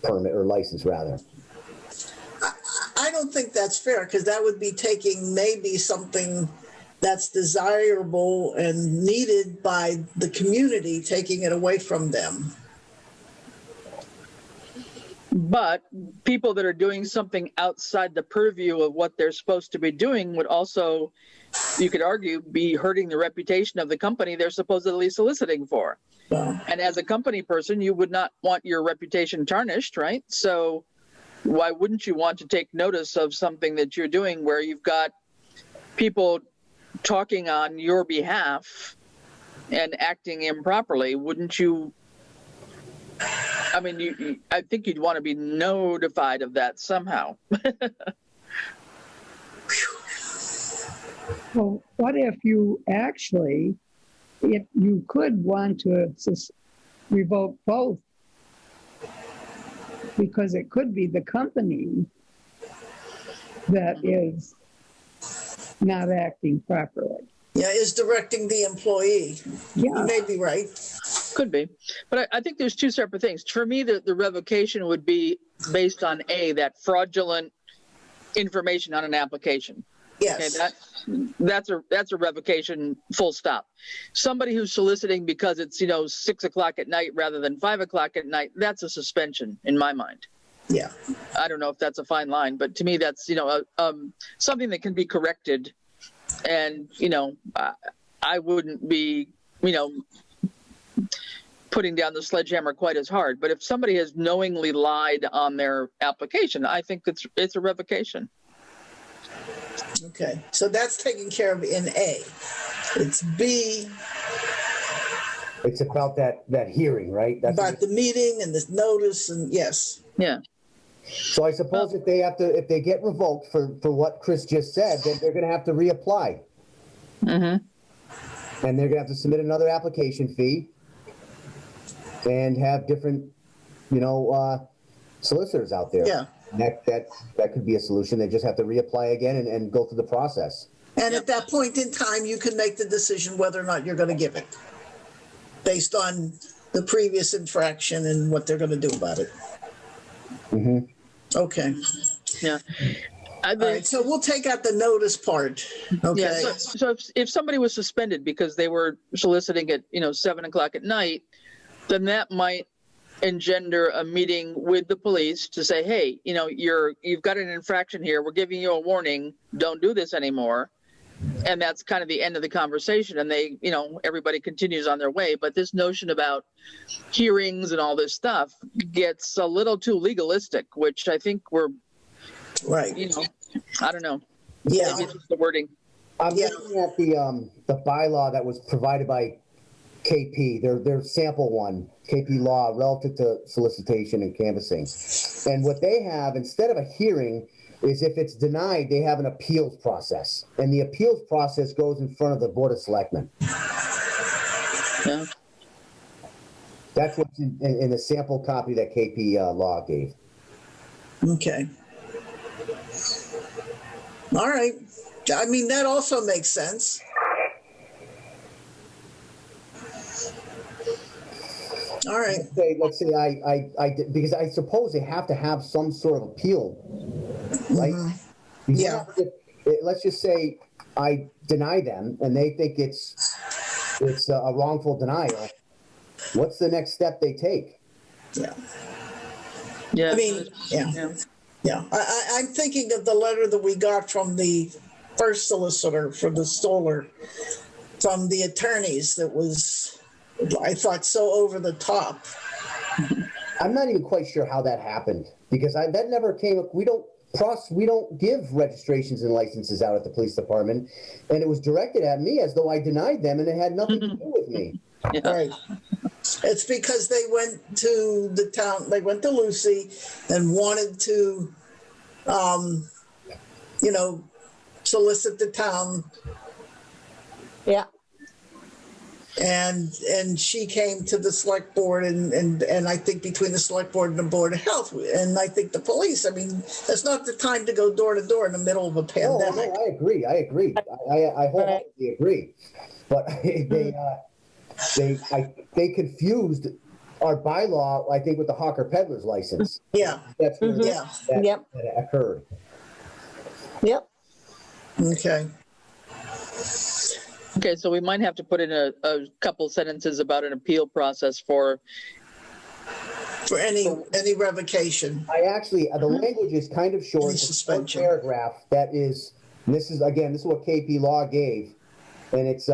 permit or license rather? I don't think that's fair, because that would be taking maybe something that's desirable and needed by the community, taking it away from them. But people that are doing something outside the purview of what they're supposed to be doing would also, you could argue, be hurting the reputation of the company they're supposedly soliciting for. Well, And as a company person, you would not want your reputation tarnished, right? So why wouldn't you want to take notice of something that you're doing where you've got people talking on your behalf and acting improperly? Wouldn't you? I mean, I think you'd want to be notified of that somehow. Well, what if you actually, if you could want to revoke both? Because it could be the company that is not acting properly. yeah, is directing the employee. You Yeah, may be right. Could be. But I think there's two separate things. For me, the revocation would be based on that fraudulent information on an application. Yes. Okay, that's a revocation, full stop. Somebody who's soliciting because it's 6 o'clock at night rather than 5 o'clock at night, that's a suspension in my mind. Yeah. I don't know if that's a fine line, but to me that's something that can be corrected, and I wouldn't be putting down the sledgehammer quite as hard. But if somebody has knowingly lied on their application, I think it's a revocation. Okay. So that's taken care of in A. It's B, It's about that hearing, right? That's about the meeting and this notice, and yes. Yeah. So I suppose if they get revoked for what Chris just said, then they're going to have to reapply. Mm-hmm. And they're going to have to submit another application fee and have different, solicitors out there. Yeah. That could be a solution. They just have to reapply again and go through the process. And at that point in time, you can make the decision whether or not you're going to give it based on the previous infraction and what they're going to do about it. Mm-hmm. Okay. Yeah. I All right, think, so we'll take out the notice part. yeah, Okay. so if somebody was suspended because they were soliciting at, 7 o'clock at night, then that might engender a meeting with the police to say, hey, you've got an infraction here. We're giving you a warning. Don't do this anymore. And that's kind of the end of the conversation. And they, everybody continues on their way. But this notion about hearings and all this stuff gets a little too legalistic, which I think we're, Right. I don't know. Yeah. Maybe it's just the wording. I'm Yeah. looking at the bylaw that was provided by KP, their sample one, KP law relative to solicitation and canvassing. And what they have, instead of a hearing, is if it's denied, they have an appeals process. And the appeals process goes in front of the Board of Selectmen. Yeah. That's what's in the sample copy that KP law gave. Okay. All right. I mean, that also makes sense. All right. Let's say I did, because I suppose they have to have some sort of appeal, right? Mm-hmm. Yeah. Let's just say I deny them and they think it's a wrongful denial. What's the next step they take? Yeah. Yeah. I mean, yeah. I'm thinking of the letter that we got from the first solicitor for the Stoller, from the attorneys, that was, I thought, so over the top. I'm not even quite sure how that happened, because that never came up. We don't give registrations and licenses out at the police department, and it was directed at me as though I denied them, and it had nothing to do with me. Yeah. Right. It's because they went to the town, they went to Lucy and wanted to, solicit the town. Yeah. And she came to the select board and I think between the select board and the Board of Health, and I think the police, I mean, that's not the time to go door to door in the middle of a pandemic. No, I agree. I wholeheartedly agree. But they confused our bylaw, I think, with the hawker peddler's license. Yeah. That's where Yeah. that occurred. Yep. Okay. Okay, so we might have to put in a couple sentences about an appeal process for any revocation. I actually, the language is kind of short. Any It's a suspension. short paragraph that is, this is what KP law gave, and it's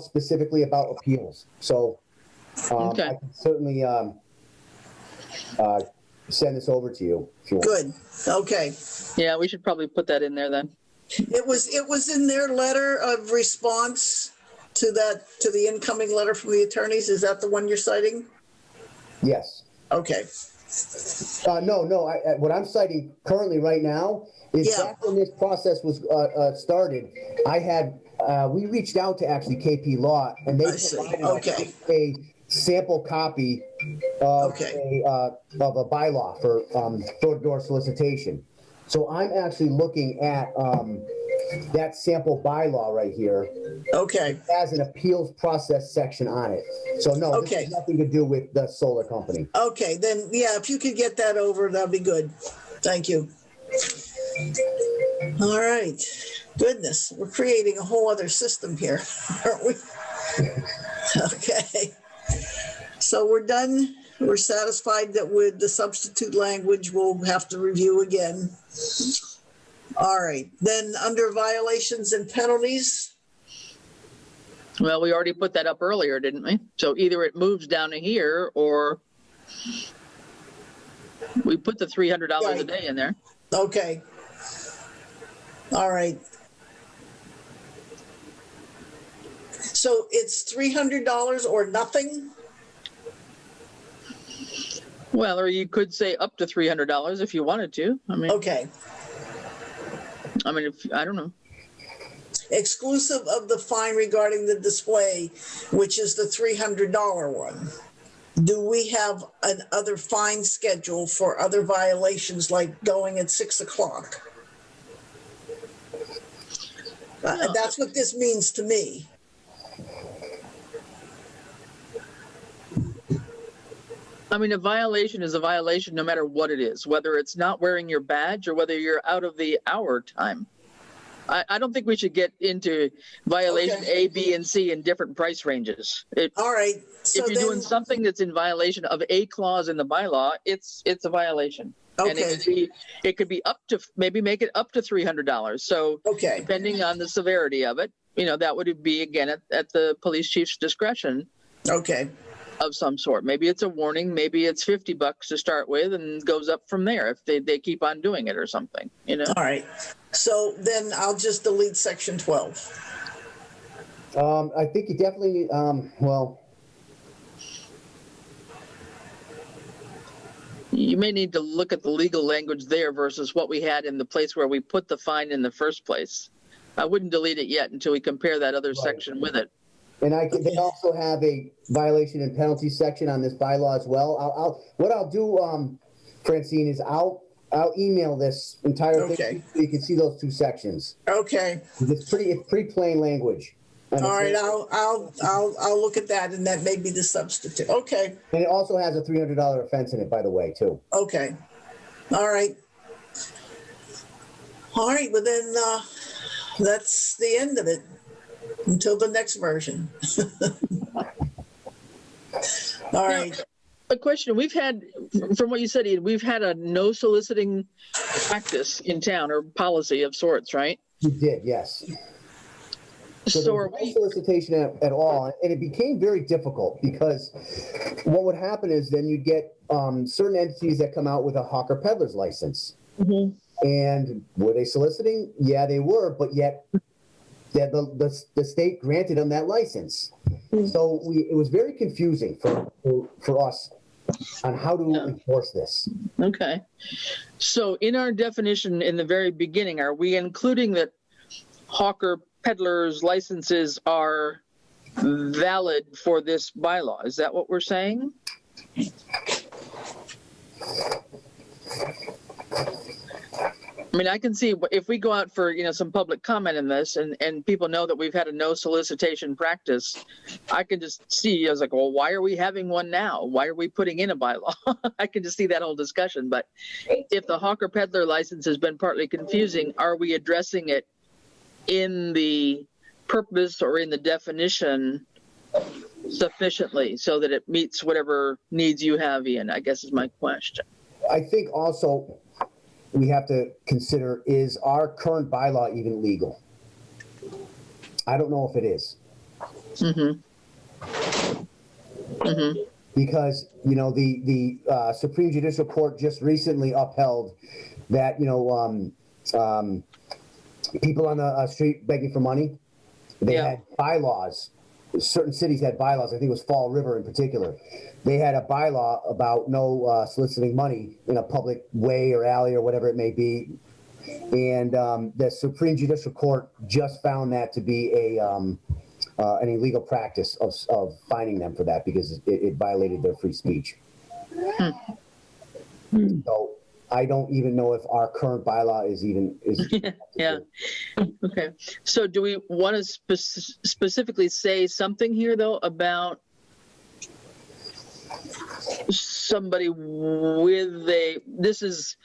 specifically about appeals. So Okay. I can certainly send this over to you if you want. Good. Okay. Yeah, we should probably put that in there then. It was in their letter of response to the incoming letter from the attorneys. Is that the one you're citing? Yes. Okay. No. What I'm citing currently right now is back when this process was started. We reached out to actually KP Law, and they provided us a sample copy of a bylaw for door-to-door solicitation. So I'm actually looking at that sample bylaw right here. Okay. It has an appeals process section on it. So no, this has nothing to do with the solar company. Okay, then, yeah, if you could get that over, that'd be good. Thank you. All right. Goodness, we're creating a whole other system here, aren't we? Okay. So we're done. We're satisfied that with the substitute language, we'll have to review again. All right. Then under violations and penalties. Well, we already put that up earlier, didn't we? So either it moves down to here or we put the $300 a day in there. Okay. All right. So it's $300 or nothing? Well, or you could say up to $300 if you wanted to. Okay. I don't know. Exclusive of the fine regarding the display, which is the $300 one. Do we have an other fine schedule for other violations, like going at 6 o'clock? That's what this means to me. I mean, a violation is a violation no matter what it is, whether it's not wearing your badge or whether you're out of the hour time. I don't think we should get into violation Okay. A, B, and C in different price ranges. All right. So If you're then, doing something that's in violation of a clause in the bylaw, it's a violation. And okay, it could be up to, maybe make it up to $300. So okay, depending on the severity of it, that would be, again, at the police chief's discretion okay. of some sort. Maybe it's a warning, maybe it's $50 to start with and goes up from there if they keep on doing it or something, All right. So then I'll just delete section 12. I think you definitely, well, You may need to look at the legal language there versus what we had in the place where we put the fine in the first place. I wouldn't delete it yet until we compare that other section with it. and they also have a violation and penalty section on this bylaw as well. What I'll do, Francine, is I'll email this entire Okay. thing so you can see those two sections. Okay. It's pretty plain language. And All right. I'll look at that, and that may be the substitute. Okay. And it also has a $300 offense in it, by the way, too. Okay. All right. All right. Well, then that's the end of it until the next version. All right. A question, we've had, from what you said, Ian, we've had a no soliciting practice in town or policy of sorts, right? You did, yes. So So there are was no we, solicitation at all, and it became very difficult because what would happen is then you'd get certain entities that come out with a hawker peddler's license. And were they soliciting? Yeah, they were, but yet the state granted them that license. So it was very confusing for us on how to enforce this. okay. So in our definition in the very beginning, are we including that hawker peddlers licenses are valid for this bylaw? Is that what we're saying? I mean, I can see if we go out for, some public comment in this and people know that we've had a no solicitation practice, I can just see, I was like, well, why are we having one now? Why are we putting in a bylaw? I can just see that whole discussion. But if the hawker peddler license has been partly confusing, are we addressing it in the purpose or in the definition sufficiently so that it meets whatever needs you have, Ian, I guess is my question. I think also we have to consider, is our current bylaw even legal? I don't know if it is. Because, the Supreme Judicial Court just recently upheld that, people on the street begging for money, they had bylaws. Certain cities had bylaws. I think it was Fall River in particular. They had a bylaw about no soliciting money in a public way or alley or whatever it may be. And the Supreme Judicial Court just found that to be an illegal practice of fining them for that because it violated their free speech. So I don't even know if our current bylaw is. Yeah. Okay. So do we want to specifically say something here though about somebody with this is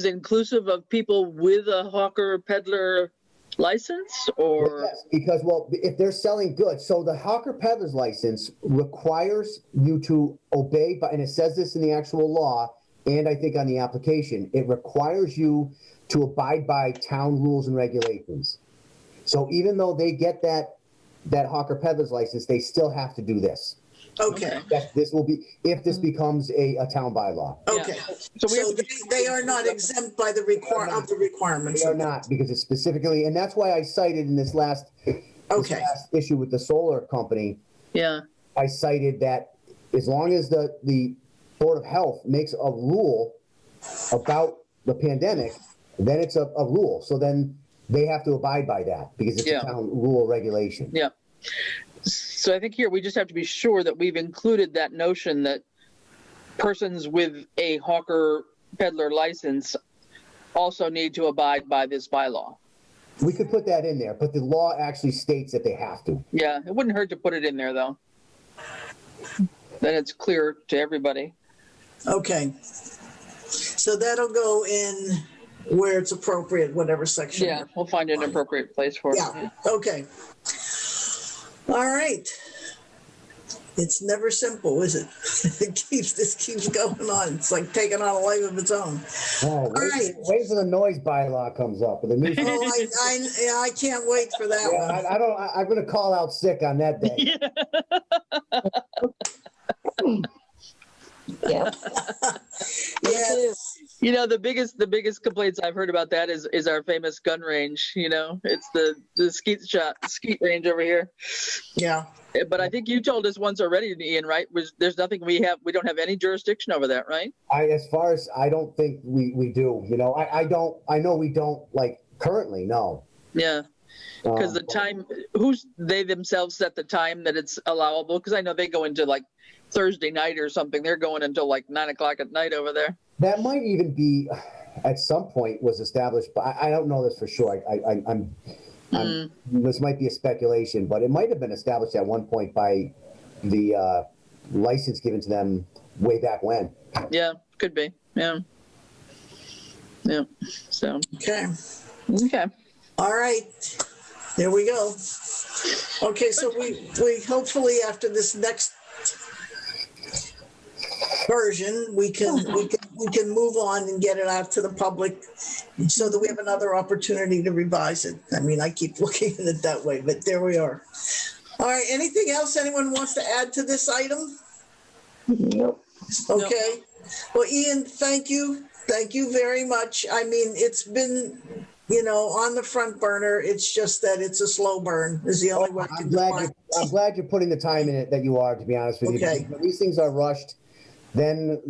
inclusive of people with a hawker peddler license or? Yes, because if they're selling goods, so the hawker peddler's license requires you to obey, and it says this in the actual law, and I think on the application, it requires you to abide by town rules and regulations. So even though they get that hawker peddler's license, they still have to do this. Okay. This will be, if this becomes a town bylaw. Okay. Yeah. So they are not exempt by the requirements. They are not, because it's specifically, and that's why I cited in this last issue with the solar company. Yeah. I cited that as long as the Board of Health makes a rule about the pandemic, then it's a rule. So then they have to abide by that because it's a town rule regulation. Yeah. So I think here we just have to be sure that we've included that notion that persons with a hawker peddler license also need to abide by this bylaw. We could put that in there, but the law actually states that they have to. Yeah, it wouldn't hurt to put it in there though. Then it's clear to everybody. Okay. So that'll go in where it's appropriate, whatever section. Yeah, we'll find an appropriate place for it. Yeah, okay. All right. It's never simple, is it? This keeps going on. It's like taking on a life of its own. Oh, wait till the noise bylaw comes up. The new, I can't wait for that one. I'm going to call out sick on that day. Yeah. Yes. You know, the biggest complaints I've heard about that is our famous gun range. You know, it's the skeet range over here. Yeah. But I think you told us once already, Ian, right? There's nothing we don't have any jurisdiction over that, right? As far as I don't think we do. You know, I know we don't, like, currently, no. Yeah. Because the time, they themselves set the time that it's allowable? Because I know they go into like Thursday night or something. They're going until like 9 o'clock at night over there. That might even be, at some point, was established, but I don't know this for sure. This might be a speculation, but it might have been established at one point by the license given to them way back when. Yeah, could be. Yeah. Yeah. So. Okay. Okay. All right. There we go. Okay, so we hopefully after this next version, we can move on and get it out to the public so that we have another opportunity to revise it. I mean, I keep looking at it that way, but there we are. All right, anything else anyone wants to add to this item? Nope. Okay. Well, Ian, thank you. Thank you very much. I mean, it's been, on the front burner. It's just that it's a slow burn is the only way I can define it. I'm glad you're putting the time in it that you are, to be honest with you. Okay. When these things are rushed, then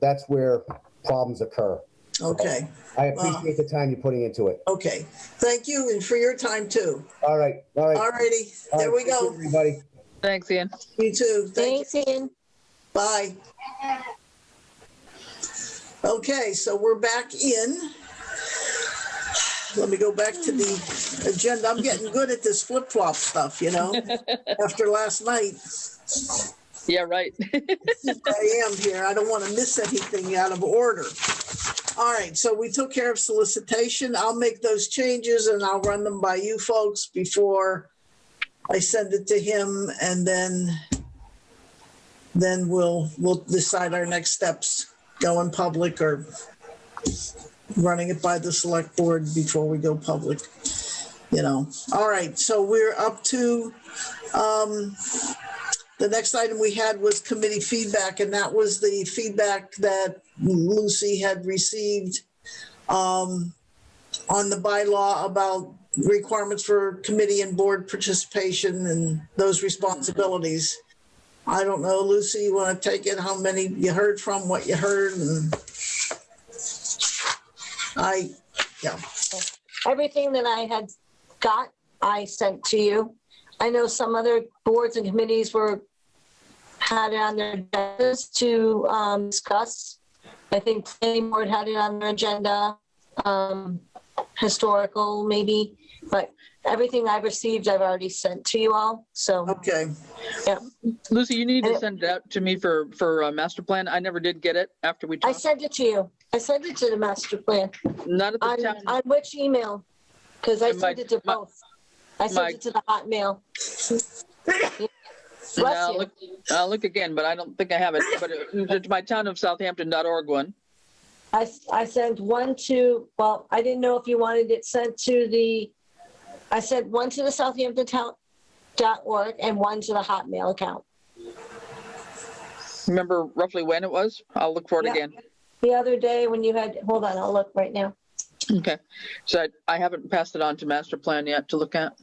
that's where problems occur. Okay. I appreciate the time you're putting into it. Okay. Thank you, and for your time too. All right. All righty. There we go. Everybody. Thanks, Ian. You too. Thanks, Ian. Bye. Okay, so we're back in. Let me go back to the agenda. I'm getting good at this flip-flop stuff, after last night. Yeah, right. I am here. I don't want to miss anything out of order. All right, so we took care of solicitation. I'll make those changes and I'll run them by you folks before I send it to him, and then we'll decide our next steps, going public or running it by the select board before we go public. All right, so we're up to the next item we had was committee feedback, and that was the feedback that Lucy had received on the bylaw about requirements for committee and board participation and those responsibilities. I don't know, Lucy, you want to take it? How many you heard from, what you heard? And Everything that I had got, I sent to you. I know some other boards and committees had it on their agendas to discuss. I think planning board had it on their agenda, historical maybe, but everything I've received, I've already sent to you all. So, okay. Yeah. Lucy, you need to send it out to me for master plan. I never did get it after we talked. I sent it to you. I sent it to the master plan. Not at the town. On which email? Because I sent it to both. I sent it to the Hotmail. I'll look again, but I don't think I have it. But it's my town of Southampton.org one. I sent one to, I didn't know if you wanted it sent to I sent one to the Southampton.org and one to the Hotmail account. Remember roughly when it was? I'll look for it again. The other day when you had, hold on, I'll look right now. Okay. So I haven't passed it on to master plan yet to look at.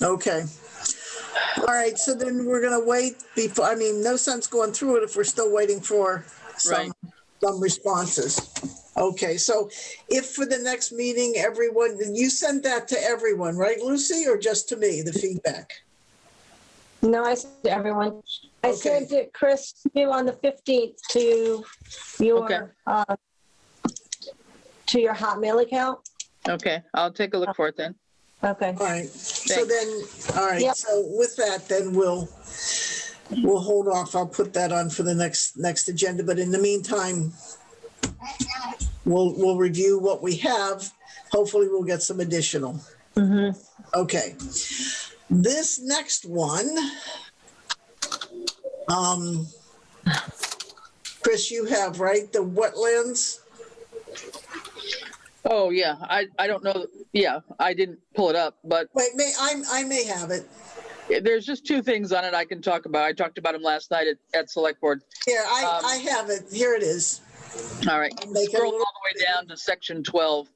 Okay. All right. So then we're going to wait before, no sense going through it if we're still waiting for some responses. Okay. So if for the next meeting, everyone, you sent that to everyone, right, Lucy, or just to me, the feedback? No, I sent it to everyone. I sent it, Chris, to you on the 15th to your Hotmail account. Okay, I'll take a look for it then. Okay. All right. So then, all right. Yep. So with that, then we'll we'll hold off. I'll put that on for the next agenda. But in the meantime, we'll review what we have. Hopefully we'll get some additional. Okay. This next one, Chris, you have, right? The wetlands. Oh, yeah. I don't know. Yeah, I didn't pull it up, but Wait, I may have it. there's just two things on it I can talk about. I talked about them last night at Select Board. Here, I have it. Here it is. All right. Make it a Scroll all little- the way down to section 12.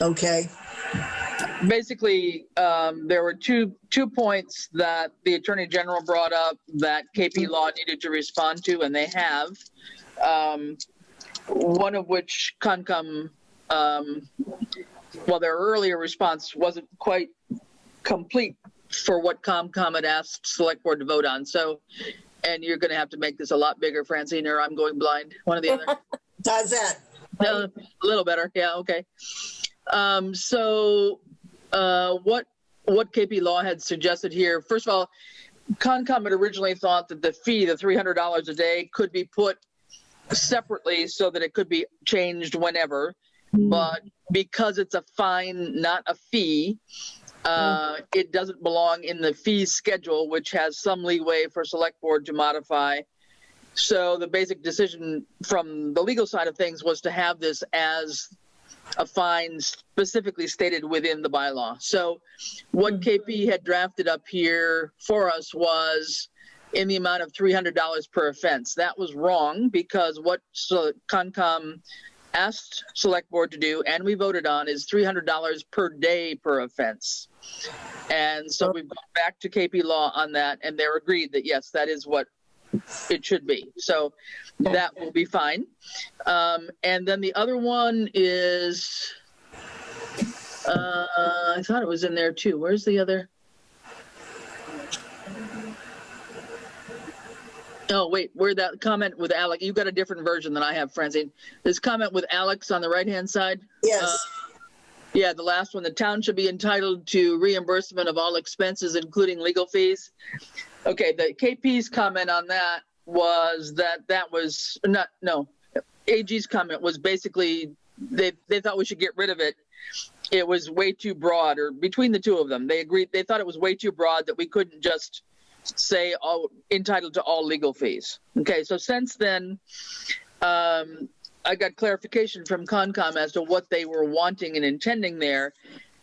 Okay. Basically, there were two points that the Attorney General brought up that KP Law needed to respond to, and they have. One of which Concom, well, their earlier response wasn't quite complete for what Concom had asked Select Board to vote on. So, and you're going to have to make this a lot bigger, Francine, or I'm going blind. One or the other. How's that? A little better. Yeah. Okay. What KP Law had suggested here, first of all, Concom had originally thought that the fee, the $300 a day, could be put separately so that it could be changed whenever. But because it's a fine, not a fee, it doesn't belong in the fee schedule, which has some leeway for Select Board to modify. So the basic decision from the legal side of things was to have this as a fine specifically stated within the bylaw. So what KP had drafted up here for us was in the amount of $300 per offense. That was wrong because what Concom asked Select Board to do, and we voted on, is $300 per day per offense. And so we've gone back to KP Law on that, and they're agreed that, yes, that is what it should be. So that will be fine. And then the other one is, I thought it was in there too. Where's the other? Oh, wait, where that comment with Alex, you got a different version than I have, Francine. This comment with Alex on the right-hand side. Yes. Yeah, the last one, the town should be entitled to reimbursement of all expenses, including legal fees. Okay, the KP's comment on that was that was not, no, AG's comment was basically they thought we should get rid of it. It was way too broad, or between the two of them, they agreed, they thought it was way too broad that we couldn't just say all entitled to all legal fees. Okay, so since then, I got clarification from Concom as to what they were wanting and intending there.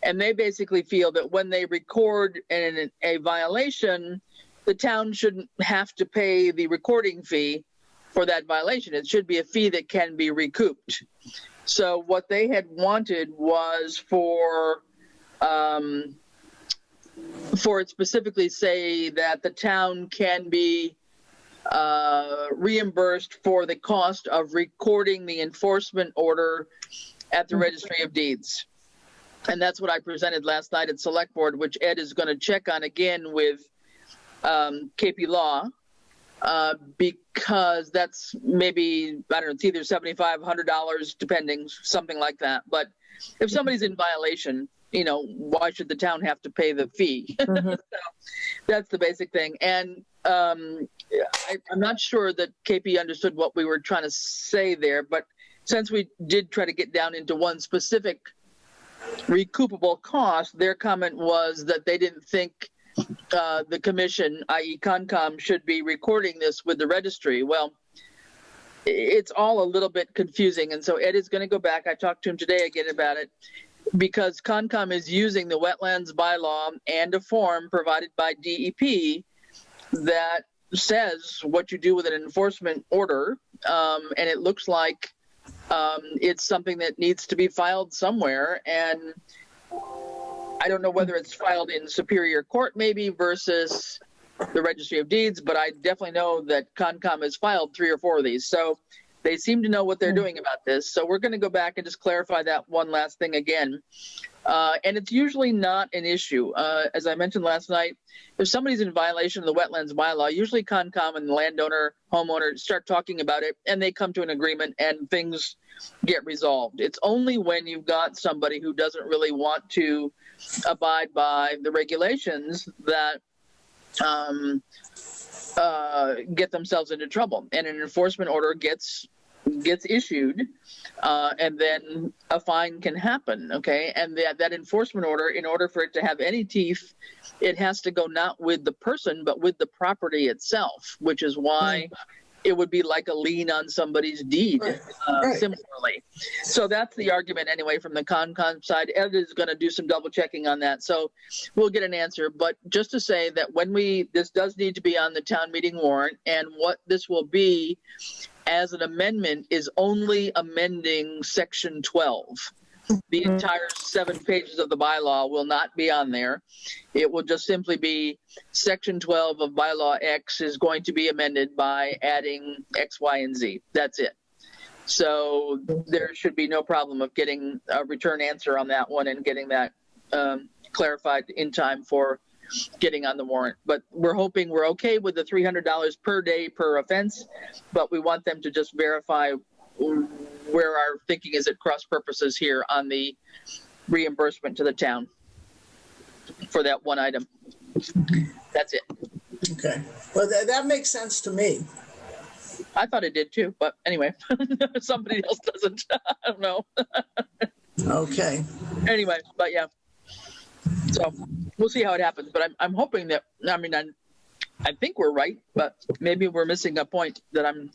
And they basically feel that when they record a violation, the town shouldn't have to pay the recording fee for that violation. It should be a fee that can be recouped. So what they had wanted was for it specifically say that the town can be reimbursed for the cost of recording the enforcement order at the Registry of Deeds. And that's what I presented last night at Select Board, which Ed is going to check on again with KP Law, because that's maybe, I don't know, it's either $75, $100, depending, something like that. But if somebody's in violation, you know, why should the town have to pay the fee? So that's the basic thing. And I'm not sure that KP understood what we were trying to say there, but since we did try to get down into one specific recoupable cost, their comment was that they didn't think the commission, i.e. Concom, should be recording this with the registry. Well, it's all a little bit confusing, and so Ed is going to go back. I talked to him today again about it, because Concom is using the wetlands bylaw and a form provided by DEP that says what you do with an enforcement order, and it looks like it's something that needs to be filed somewhere. And I don't know whether it's filed in Superior Court maybe versus the Registry of Deeds, but I definitely know that Concom has filed 3 or 4 of these. So they seem to know what they're doing about this. So we're going to go back and just clarify that one last thing again. And it's usually not an issue. As I mentioned last night, if somebody's in violation of the wetlands bylaw, usually Concom and the landowner, homeowner start talking about it, and they come to an agreement and things get resolved. It's only when you've got somebody who doesn't really want to abide by the regulations that get themselves into trouble, and an enforcement order gets issued, and then a fine can happen. Okay, and that enforcement order, in order for it to have any teeth, it has to go not with the person but with the property itself, which is why it would be like a lien on somebody's deed. Similarly, so that's the argument anyway from the Concom side. Ed is going to do some double checking on that, so we'll get an answer. But just to say that this does need to be on the town meeting warrant, and what this will be as an amendment is only amending section 12. The entire 7 pages of the bylaw will not be on there. It will just simply be section 12 of bylaw X is going to be amended by adding X, Y, and Z. That's it. So there should be no problem of getting a return answer on that one and getting that clarified in time for getting on the warrant. But we're hoping we're okay with the $300 per day per offense, but we want them to just verify where our thinking is at cross purposes here on the reimbursement to the town for that one item. That's it. Okay. Well, that makes sense to me. I thought it did too, but anyway, somebody else doesn't. I don't know. Okay. Anyway, but yeah. So we'll see how it happens, but I'm hoping that, I think we're right, but maybe we're missing a point that I'm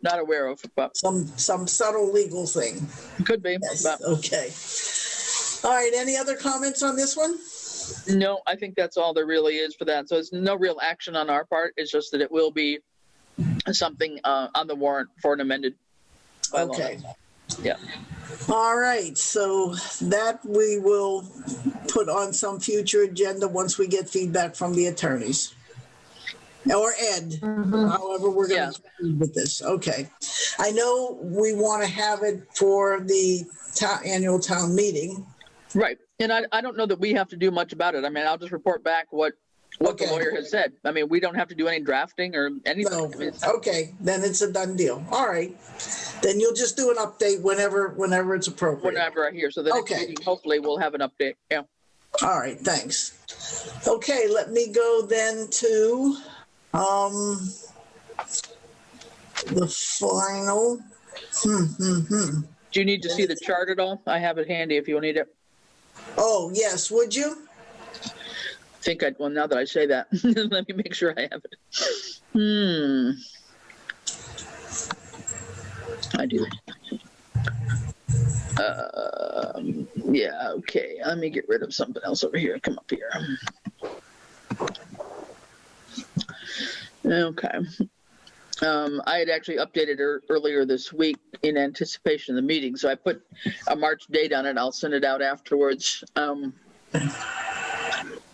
not aware of, but Some subtle legal thing. could be. Yes. But Okay. All right. Any other comments on this one? no, I think that's all there really is for that. So it's no real action on our part. It's just that it will be something on the warrant for an amended bylaw. Okay. Yeah. All right. So that we will put on some future agenda once we get feedback from the attorneys. Or Ed, however we're going to proceed with this. Okay. I know we want to have it for the annual town meeting. Right. And I don't know that we have to do much about it. I'll just report back what Okay. the lawyer has said. We don't have to do any drafting or anything. No. Okay. Then it's a done deal. All right. Then you'll just do an update whenever it's appropriate. Whenever I hear. So the next Okay. meeting, hopefully we'll have an update. Yeah. All right. Thanks. Okay. Let me go then to the final. Do you need to see the chart at all? I have it handy if you need it. Oh, yes. Would you? Well, now that I say that, let me make sure I have it. I do. Yeah, okay. Let me get rid of something else over here. Come up here. Okay. I had actually updated earlier this week in anticipation of the meeting, so I put a March date on it. I'll send it out afterwards.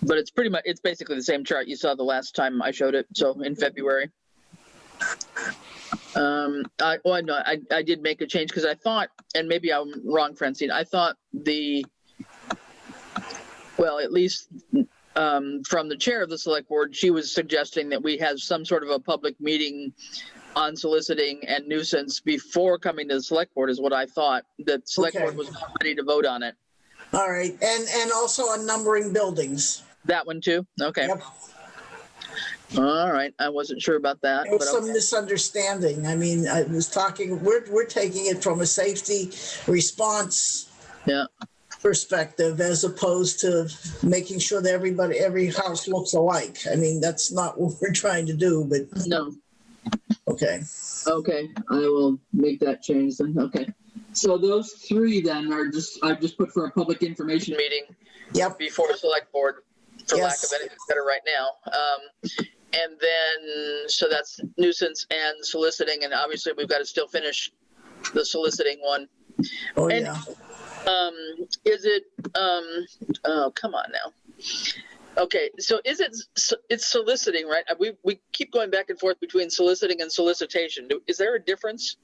But it's basically the same chart you saw the last time I showed it. So in February. I did make a change because I thought, and maybe I'm wrong, Francine, I thought at least from the chair of the select board, she was suggesting that we have some sort of a public meeting on soliciting and nuisance before coming to the select board is what I thought. The select board was not ready to vote on it. All right. And also on numbering buildings. That one too? Okay. Yep. All right. I wasn't sure about that. There was some misunderstanding. I was talking, we're taking it from a safety response perspective as opposed to making sure that every house looks alike. That's not what we're trying to do, but. No. Okay. Okay. I will make that change then. Okay. So those three then I've just put for a public information meeting. Yep. Before the select board, for lack Yes. of anything better right now. And then, so that's nuisance and soliciting, and obviously we've got to still finish the soliciting one. Oh, And, yeah. Is it, oh, come on now. Okay, so it's soliciting, right? We keep going back and forth between soliciting and solicitation. Is there a difference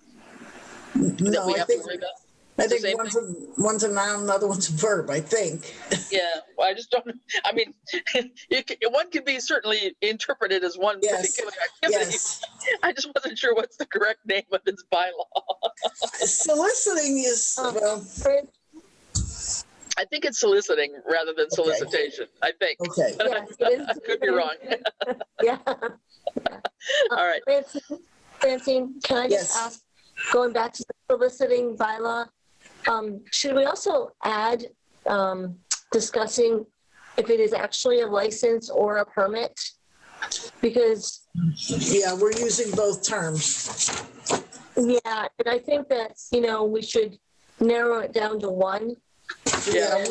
that No, we I have think, to worry about? I It's the think same one's a noun, another one's a verb, I think. Yeah, well, I just don't. One can be certainly interpreted as one Yes. particular activity. Yes. I just wasn't sure what's the correct name of its bylaw. Soliciting is, well, I think it's soliciting rather than solicitation. I think. Okay. Yes, it is. I could be wrong. Yeah. All right. Francine, can I just Yes. ask, going back to the soliciting bylaw, should we also add discussing if it is actually a license or a permit? Because Yeah, we're using both terms. yeah, and I think that, we should narrow it down to one. Yeah.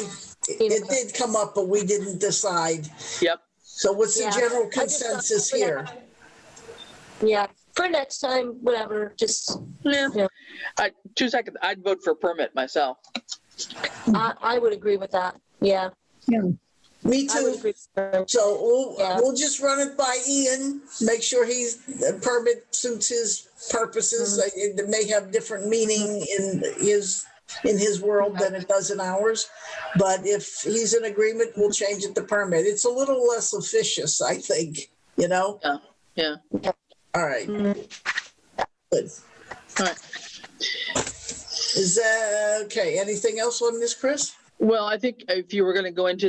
It did come up, but we didn't decide. Yep. So what's the Yeah. general I just thought consensus for here? Yeah, for next time, whatever, just, Yeah. Yeah. 2 seconds. I'd vote for permit myself. I would agree with that. Yeah, Yeah, Me I would too. agree. So Yeah. we'll just run it by Ian, make sure the permit suits his purposes. It may have different meaning in his world than it does in ours. But if he's in agreement, we'll change it to permit. It's a little less officious, I think, Yeah. All right. Mhm. Good. All right. Is that okay? Anything else on this, Chris? Well, I think if you were going to go into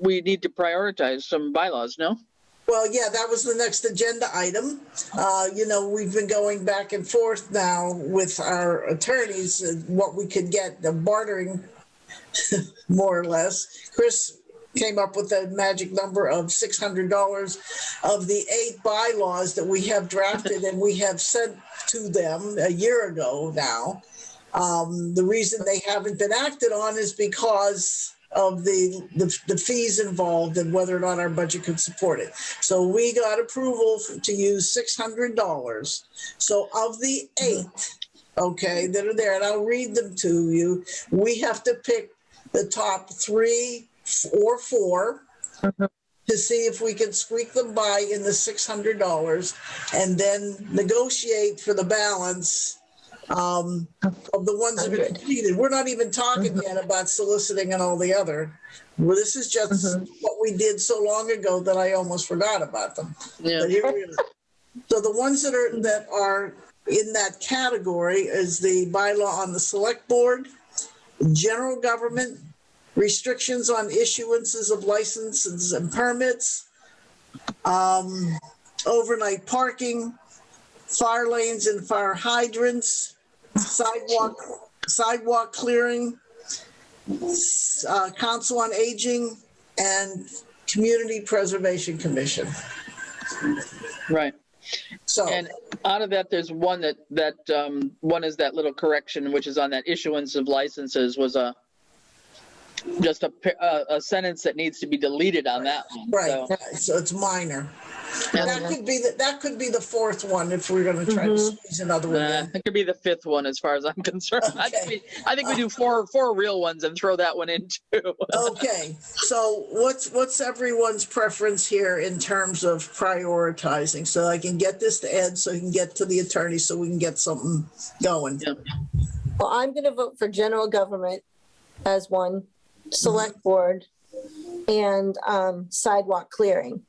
we need to prioritize some bylaws, no? Well, yeah, that was the next agenda item. We've been going back and forth now with our attorneys, what we could get, the bartering, more or less. Chris came up with a magic number of $600 of the 8 bylaws that we have drafted and we have sent to them a year ago now. The reason they haven't been acted on is because of the fees involved and whether or not our budget could support it. So we got approval to use $600. So of the 8, okay, that are there, and I'll read them to you, we have to pick the top 3 or 4 to see if we can squeak them by in the $600 and then negotiate for the balance of the ones that are completed. We're not even talking yet about soliciting and all the other. Well, this is just what we did so long ago that I almost forgot about them. Yeah. But here we are. So the ones that are in that category is the bylaw on the select board, general government, restrictions on issuances of licenses and permits, overnight parking, fire lanes and fire hydrants, sidewalk clearing, council on aging, and community preservation commission. Right. So, And out of that, there's one that one is that little correction, which is on that issuance of licenses was just a sentence that needs to be deleted on that one. right, So, so it's minor. Yeah. That could be the 4th one if we're going to try to squeeze another one in. it could be the 5th one as far as I'm concerned. Okay. I think we do four real ones and throw that one in too. Okay, so what's everyone's preference here in terms of prioritizing? So I can get this to Ed, so he can get to the attorney, so we can get something going. Yeah. Well, I'm going to vote for general government as one, select board, and sidewalk clearing.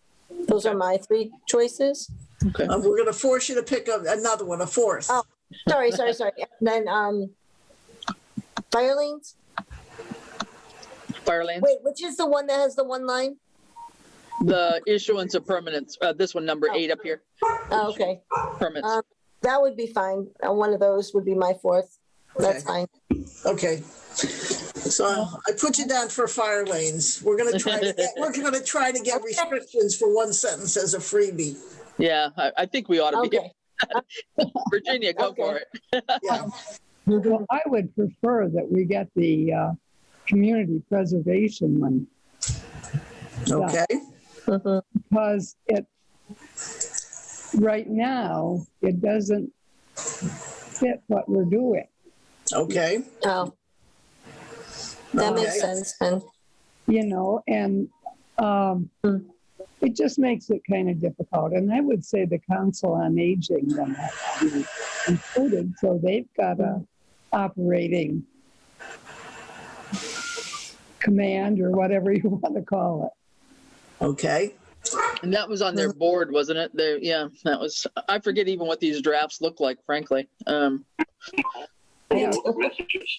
Those are my 3 choices. Okay. We're going to force you to pick up another one, a 4th. Oh. Sorry. And then fire lanes. Fire lanes. Wait, which is the one that has the one line? The issuance of permanents. This one, number 8 up here. Oh, okay. Permits. That would be fine. One of those would be my 4th. That's fine. Okay. So I put you down for fire lanes. We're going to try to get restrictions for one sentence as a freebie. Yeah, I think we ought to be. Okay. Virginia, go for it. Yeah. well, I would prefer that we get the community preservation one. Okay. Because right now, it doesn't fit what we're doing. Okay. Oh, that makes Okay. sense. And And it just makes it kind of difficult. And I would say the Council on Aging then has to be included, so they've got a operating command or whatever you want to call it. Okay. And that was on their board, wasn't it? Yeah, that was. I forget even what these drafts look like, frankly. Yeah. Messages.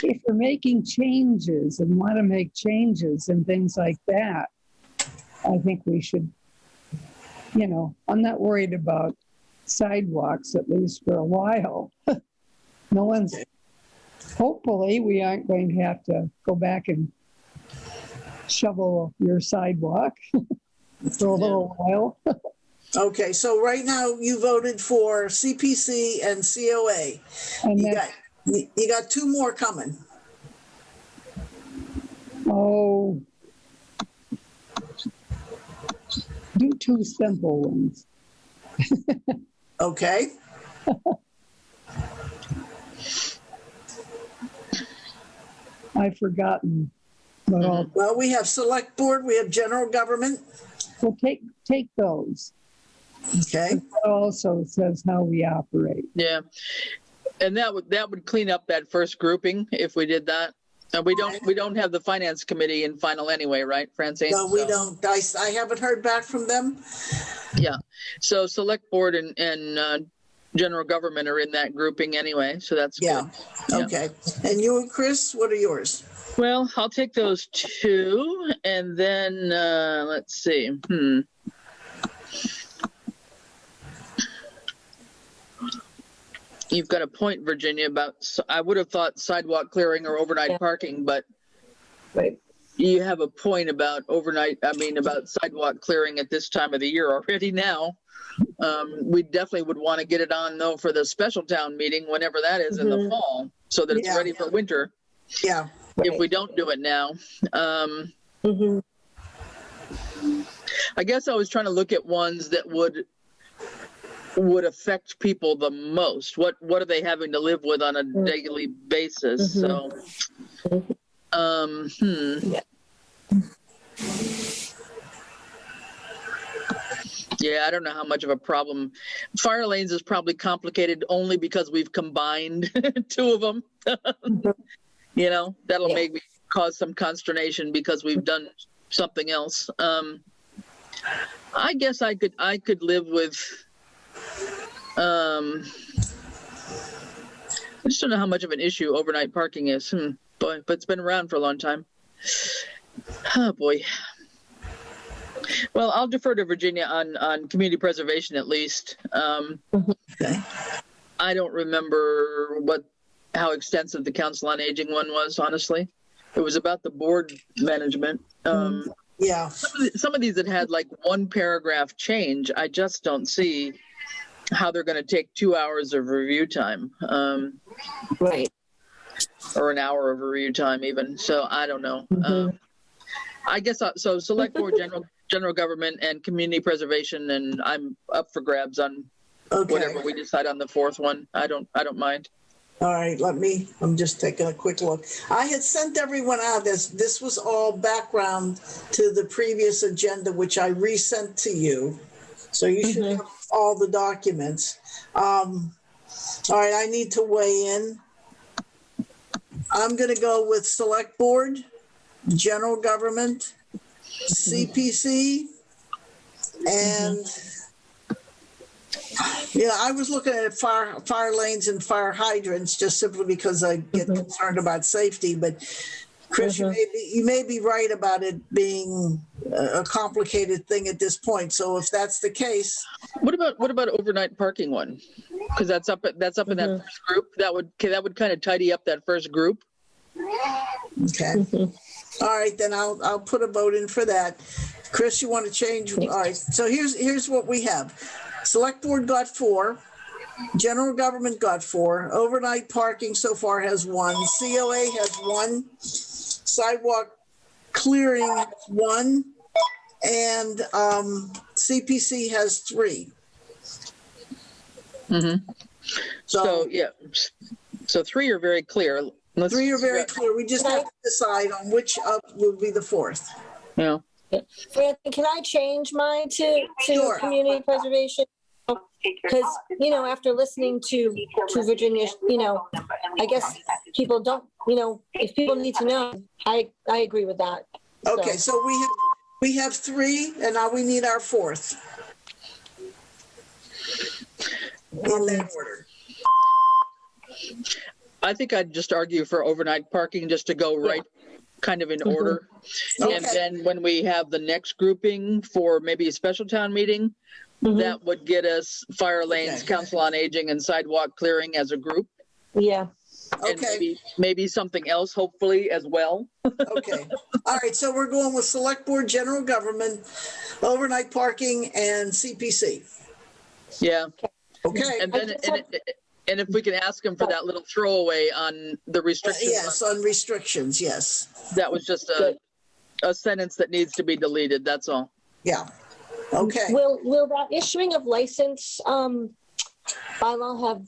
if you're making changes and want to make changes and things like that, I think we should, I'm not worried about sidewalks, at least for a while. Hopefully we aren't going to have to go back and shovel your sidewalk for a little while. Okay, so right now you voted for CPC and COA. And You got two more coming. Oh, do two simple ones. Okay. I've forgotten. But Well, we have select board, we have general government. we'll take those. Okay. It also says how we operate. Yeah. And that would clean up that first grouping if we did that. And we don't have the finance committee in final anyway, right, Francine? No, we don't. I haven't heard back from them. Yeah. So select board and general government are in that grouping anyway. So that's Yeah. good. Okay. And you and Chris, what are yours? Well, I'll take those two, and then let's see. You've got a point, Virginia, about I would have thought sidewalk clearing or overnight parking, but Right. you have a point about about sidewalk clearing at this time of the year already now. We definitely would want to get it on though for the special town meeting, whenever that is in the fall, so that it's Yeah. ready for winter. Yeah. If we don't do it now. I guess I was trying to look at ones that would affect people the most. What are they having to live with on a daily basis? So, yeah, I don't know how much of a problem. Fire lanes is probably complicated only because we've combined two of them. That'll maybe cause some consternation because we've done something else. I guess I could live with. I just don't know how much of an issue overnight parking is. Boy, but it's been around for a long time. Oh boy. Well, I'll defer to Virginia on community preservation at least. Okay. I don't remember how extensive the Council on Aging one was, honestly. It was about the board management. Yeah. Some of these that had like one paragraph change, I just don't see how they're going to take 2 hours of review time. Right. Or an hour of review time even. So I don't know. I guess so. Select board, general government, and community preservation, and I'm up for grabs on whatever we decide on the fourth one. I don't mind. All right, I'm just taking a quick look. I had sent everyone out this. This was all background to the previous agenda, which I resent to you. So you should have all the documents. All right, I need to weigh in. I'm going to go with select board, general government, CPC, and I was looking at fire lanes and fire hydrants just simply because I get concerned about safety. But Chris, you may be right about it being a complicated thing at this point. So if that's the case, what about overnight parking one? Because that's up in that first group. That would kind of tidy up that first group. Okay. All right, then I'll put a vote in for that. Chris, you want to change? All right. So here's what we have. Select board got 4. General government got 4. Overnight parking so far has 1. COA has 1. Sidewalk clearing has 1. And CPC has 3. So yeah. So 3 are very clear. 3 are very clear. We just have to decide on which up will be the 4th. Yeah. Can I change mine to Sure. community preservation? Because, after listening to Virginia, I guess people don't, if people need to know, I agree with that. Okay, so we have 3, and now we need our 4th. In that order. I think I'd just argue for overnight parking just to go right kind of in order. Okay. And then when we have the next grouping for maybe a special town meeting, that would get us fire lanes, Okay. council on aging, and sidewalk clearing as a group. Yeah. And Okay. maybe something else, hopefully, as well. Okay. All right. So we're going with select board, general government, overnight parking, and CPC. Yeah. Okay. And then, and if we can ask them for that little throwaway on the restrictions, Yes, on restrictions. Yes. that was just a sentence that needs to be deleted. That's all. Yeah. Okay. Will that issuing of license bylaw have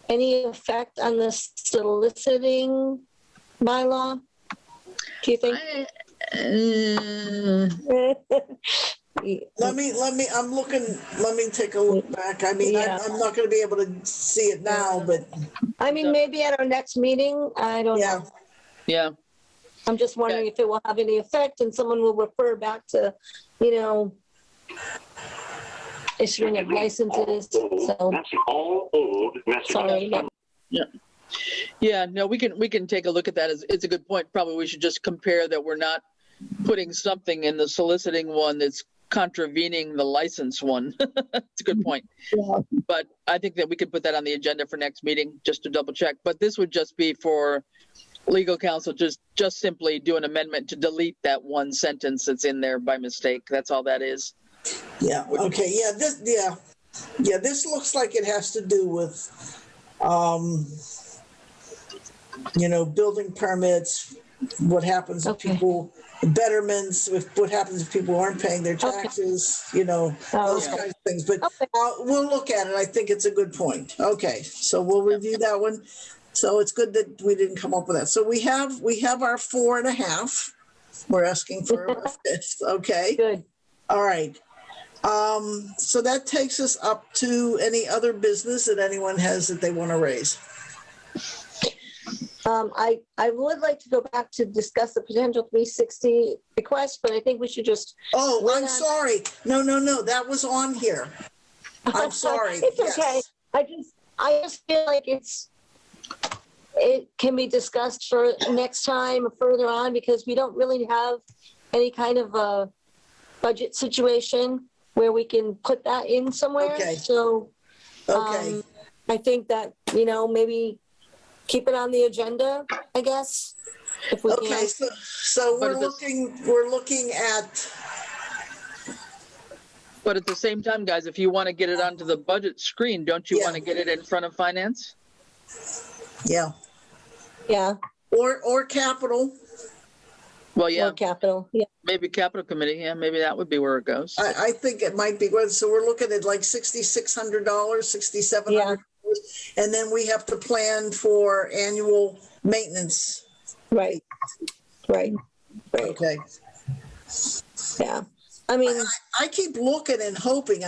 any effect on the soliciting bylaw? Do you think? Let me, let me take a look back. I mean, Yeah. I'm not going to be able to see it now, but I mean, maybe at our next meeting, I don't yeah. know. Yeah. I'm just wondering if it will have any effect and someone will refer back to, issuing of licenses. So, That's all old messages. sorry. Yeah, no, we can take a look at that. It's a good point. Probably we should just compare that we're not putting something in the soliciting one that's contravening the license one. It's a good point. Yeah. But I think that we could put that on the agenda for next meeting just to double check. But this would just be for legal counsel, just simply do an amendment to delete that one sentence that's in there by mistake. That's all that is. Yeah. Okay. Yeah. This looks like it has to do with, building permits, what happens if Okay. people, betterments, what happens if people aren't paying their taxes, those Okay. kinds of things. But Okay. we'll look at it. I think it's a good point. Okay. So we'll review that one. So it's good that we didn't come up with that. So we have our 4.5. We're asking for a 5th. Okay. Good. All right. So that takes us up to any other business that anyone has that they want to raise. I would like to go back to discuss the potential 360 request, but I think we should just. Oh, Why I'm not? sorry. No. That was on here. I'm sorry. It's Yes. okay. I just feel like it can be discussed for next time or further on because we don't really have any kind of a budget situation where we can put that in somewhere. Okay. So Okay. I think that, maybe keep it on the agenda, I guess, if we Okay. can. So But we're looking at, But at the same time, guys, if you want to get it onto the budget screen, don't you Yeah. want to get it in front of finance? yeah, Yeah, or capital. Well, yeah, or capital. Yeah. maybe capital committee. Yeah, maybe that would be where it goes. I think it might be good. So we're looking at like $6,600, $6,700. And then we have to plan for annual maintenance. Right. Right. Okay. Yeah. I mean, I keep looking and hoping,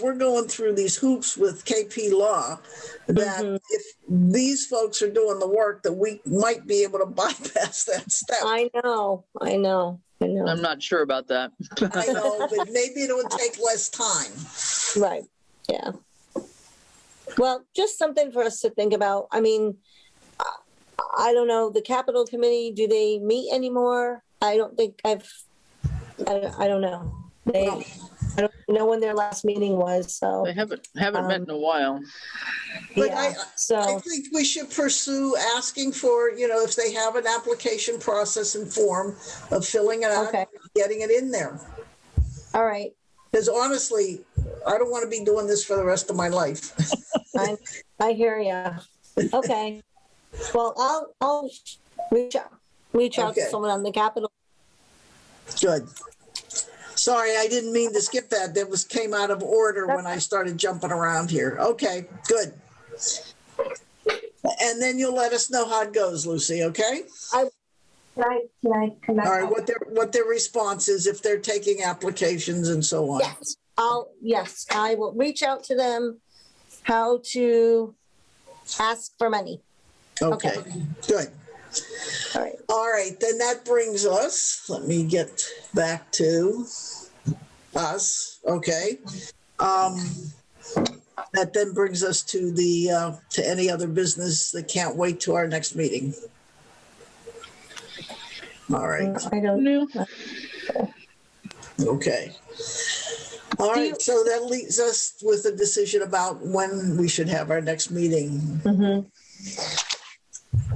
we're going through these hoops with KP Law that if these folks are doing the work that we might be able to bypass that step. I know. I'm not sure about that. I know, but maybe it would take less time. Right. Yeah. Well, just something for us to think about. I I don't know. The Capital Committee, do they meet anymore? I don't think I don't know. I don't know when their last meeting was. So, They haven't met in a while. But yeah. I So, think we should pursue asking for, if they have an application process and form of filling it out, Okay. getting it in there. all right. Because honestly, I don't want to be doing this for the rest of my life. I hear you. Okay. Well, I'll reach out Okay. to someone on the Capitol. Good. Sorry, I didn't mean to skip that. That came out of order when I started jumping around here. Okay, good. And then you'll let us know how it goes, Lucy, okay? Can I come back? All right, what their response is, if they're taking applications and so on. Yes, I will reach out to them how to ask for money. Okay, good. All right, then that brings us, let me get back to us, okay. That then brings us to the, to any other business that can't wait to our next meeting. All right, I don't, No. okay. All right, so that leaves us with a decision about when we should have our next meeting.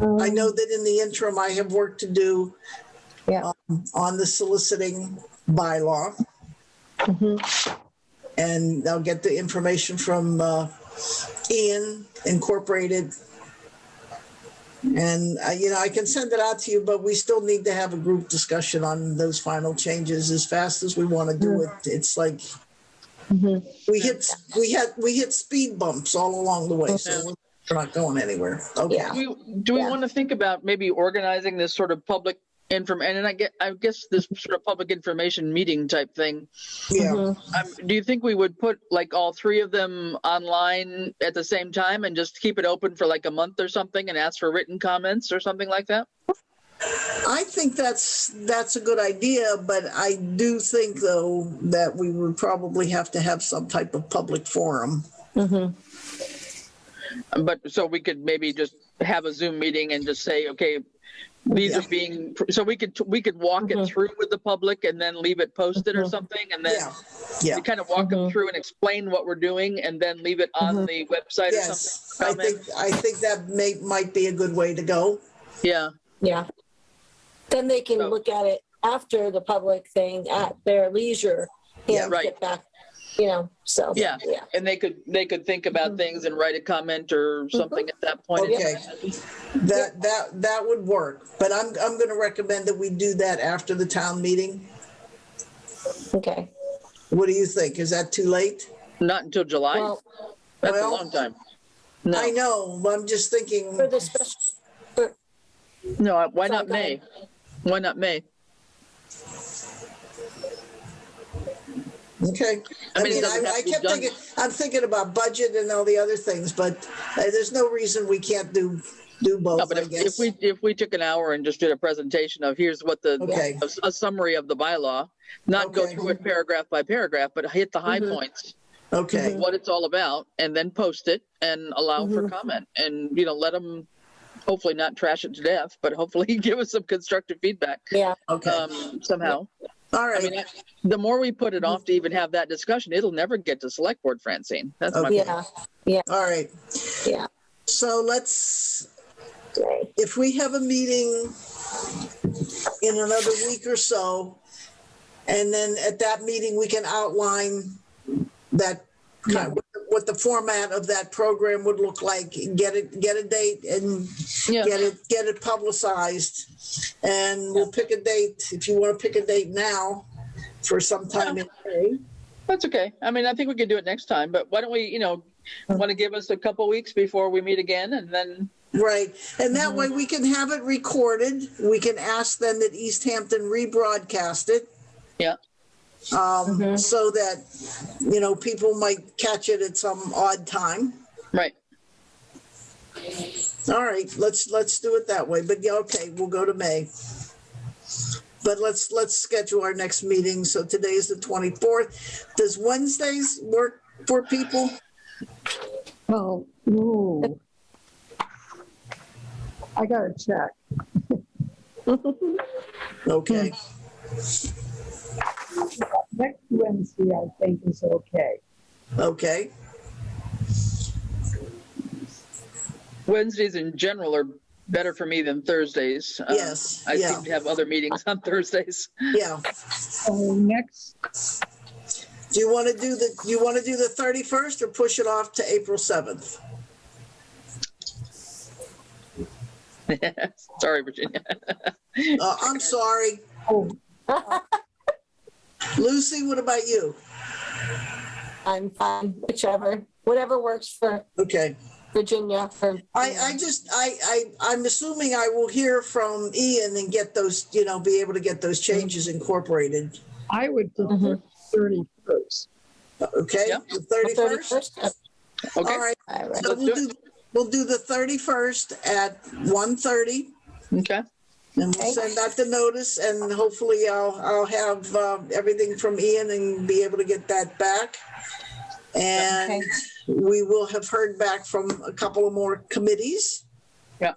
I know that in the interim, I have work to do Yeah. on the soliciting bylaw. And I'll get the information from Ian Incorporated. And, I can send it out to you, but we still need to have a group discussion on those final changes as fast as we want to do it. It's like we hit speed bumps all along the way, so we're not going anywhere. Okay. Yeah. Do we want to think about maybe organizing this sort of public information, and I guess this sort of public information meeting type thing? Yeah. Do you think we would put like all three of them online at the same time and just keep it open for like a month or something and ask for written comments or something like that? I think that's a good idea, but I do think though that we would probably have to have some type of public forum. But so we could maybe just have a Zoom meeting and just say, okay, these are being, so we could walk it through with the public and then leave it posted or something, and then we kind of walk them through and explain what we're doing and then leave it on the website or something. I think that might be a good way to go. Yeah. Yeah. Then they can look at it after the public thing at their leisure and get back, so. Yeah. And they could think about things and write a comment or something at that point. Okay. That would work, but I'm going to recommend that we do that after the town meeting. Okay. What do you think? Is that too late? Not until July? Well, That's a long time. No. I know, but I'm just thinking. for the special, No, why Sorry, not go May? ahead. Why not May? Okay. I mean, it doesn't have I to be kept done. I'm thinking about budget and all the other things, but there's no reason we can't do both, No, but I guess. if we took an hour and just did a presentation of here's what Okay. a summary of the bylaw, not go Okay. through it paragraph by paragraph, but hit the high points, Okay. what it's all about, and then post it and allow for comment, and let them hopefully not trash it to death, but hopefully give us some constructive feedback yeah. Okay. somehow. All right. I mean, the more we put it off to even have that discussion, it'll never get to select board, Francine. That's my Okay. point. Yeah. All right. Yeah. So let's, Right. if we have a meeting in another week or so, and then at that meeting, we can outline that what the format of that program would look like, get a date and get it publicized. And we'll pick a date, if you want to pick a date now for some time in May. That's okay. I mean, I think we could do it next time, but why don't we, want to give us a couple weeks before we meet again, and then. Right. And that way we can have it recorded. We can ask them that Easthampton rebroadcast it. Yeah. So that, people might catch it at some odd time. Right. All right, let's do it that way. But okay, we'll go to May. But let's schedule our next meeting. So today is the 24th. Does Wednesdays work for people? Well, ooh. I gotta check. Okay. Next Wednesday, I think, is okay. Okay. Wednesdays in general are better for me than Thursdays. Yes, I seem to have other meetings on Thursdays. Yeah. So next, Do you want to do the 31st or push it off to April 7th? Sorry, Virginia. I'm sorry. oh, Lucy, what about you? I'm fine, whatever works for Okay. Virginia. I'm assuming I will hear from Ian and get those, be able to get those changes incorporated. I would prefer 31st. Okay, Yeah. the 31st? Okay. All right, All right. so Let's do we'll do the 31st at 1:30. Okay. And we'll send out the notice, and hopefully I'll have everything from Ian and be able to get that back. And we will have heard back from a couple of more committees. Yeah.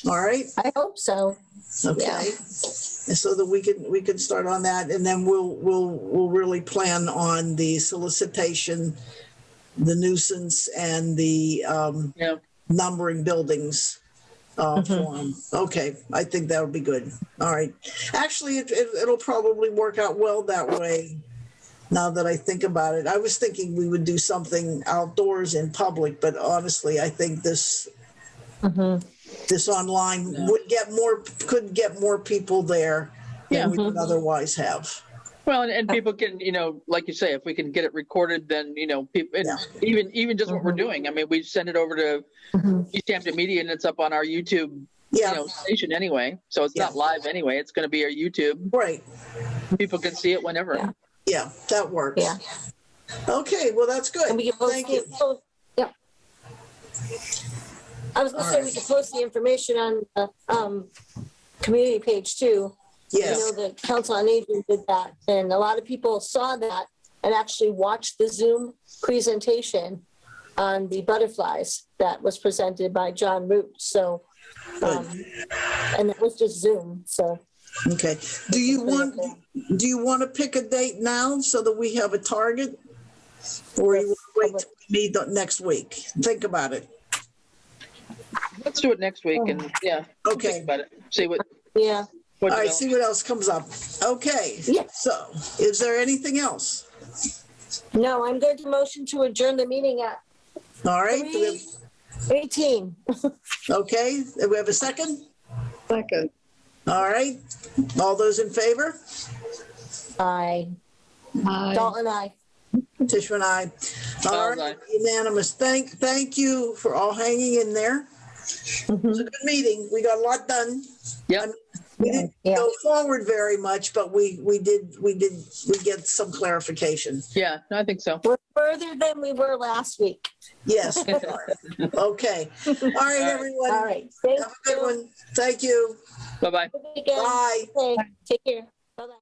All right. I hope so. Okay. So that we can start on that, and then we'll really plan on the solicitation, the nuisance, and the numbering buildings form. Okay, I think that would be good. All right. Actually, it'll probably work out well that way. Now that I think about it, I was thinking we would do something outdoors in public, but honestly, I think this online could get more people there than we would otherwise have. Well, and people can, like you say, if we can get it recorded, then, people, and even just what we're doing. I mean, we send it over to Easthampton Media, and it's up on our YouTube station anyway. So it's not live anyway. It's going to be our YouTube. Right. People can see it whenever. Yeah, that works. Yeah. Okay, well, that's good. And we can post Thank you. I was going to say we could post the information on the community page too. Yes. I know the Council on Aging did that, and a lot of people saw that and actually watched the Zoom presentation on the butterflies that was presented by John Root. So, and it was just Zoom. So. Okay. Do you want to pick a date now so that we have a target, or you wait till we meet next week? Think about it. Let's do it next week, and Okay. think about it. See what. Yeah. All right. See what else comes up. Okay. Yeah. So, is there anything else? No, I'm going to motion to adjourn the meeting at All right. 3:18. Okay. Do we have a second? Second. All right. All those in favor? Aye. Aye. Dalton, aye. Tishman and I. All right. Unanimous. Thank you for all hanging in there. It was a good meeting. We got a lot done. Yeah. I mean, we didn't go forward very much, but we get some clarification. Yeah, I think so. We're further than we were last week. Yes. We are. Okay. All right, everyone. All right. Thank Have a good one. Thank you. Bye-bye. you. Bye. Okay. Take care. Bye-bye.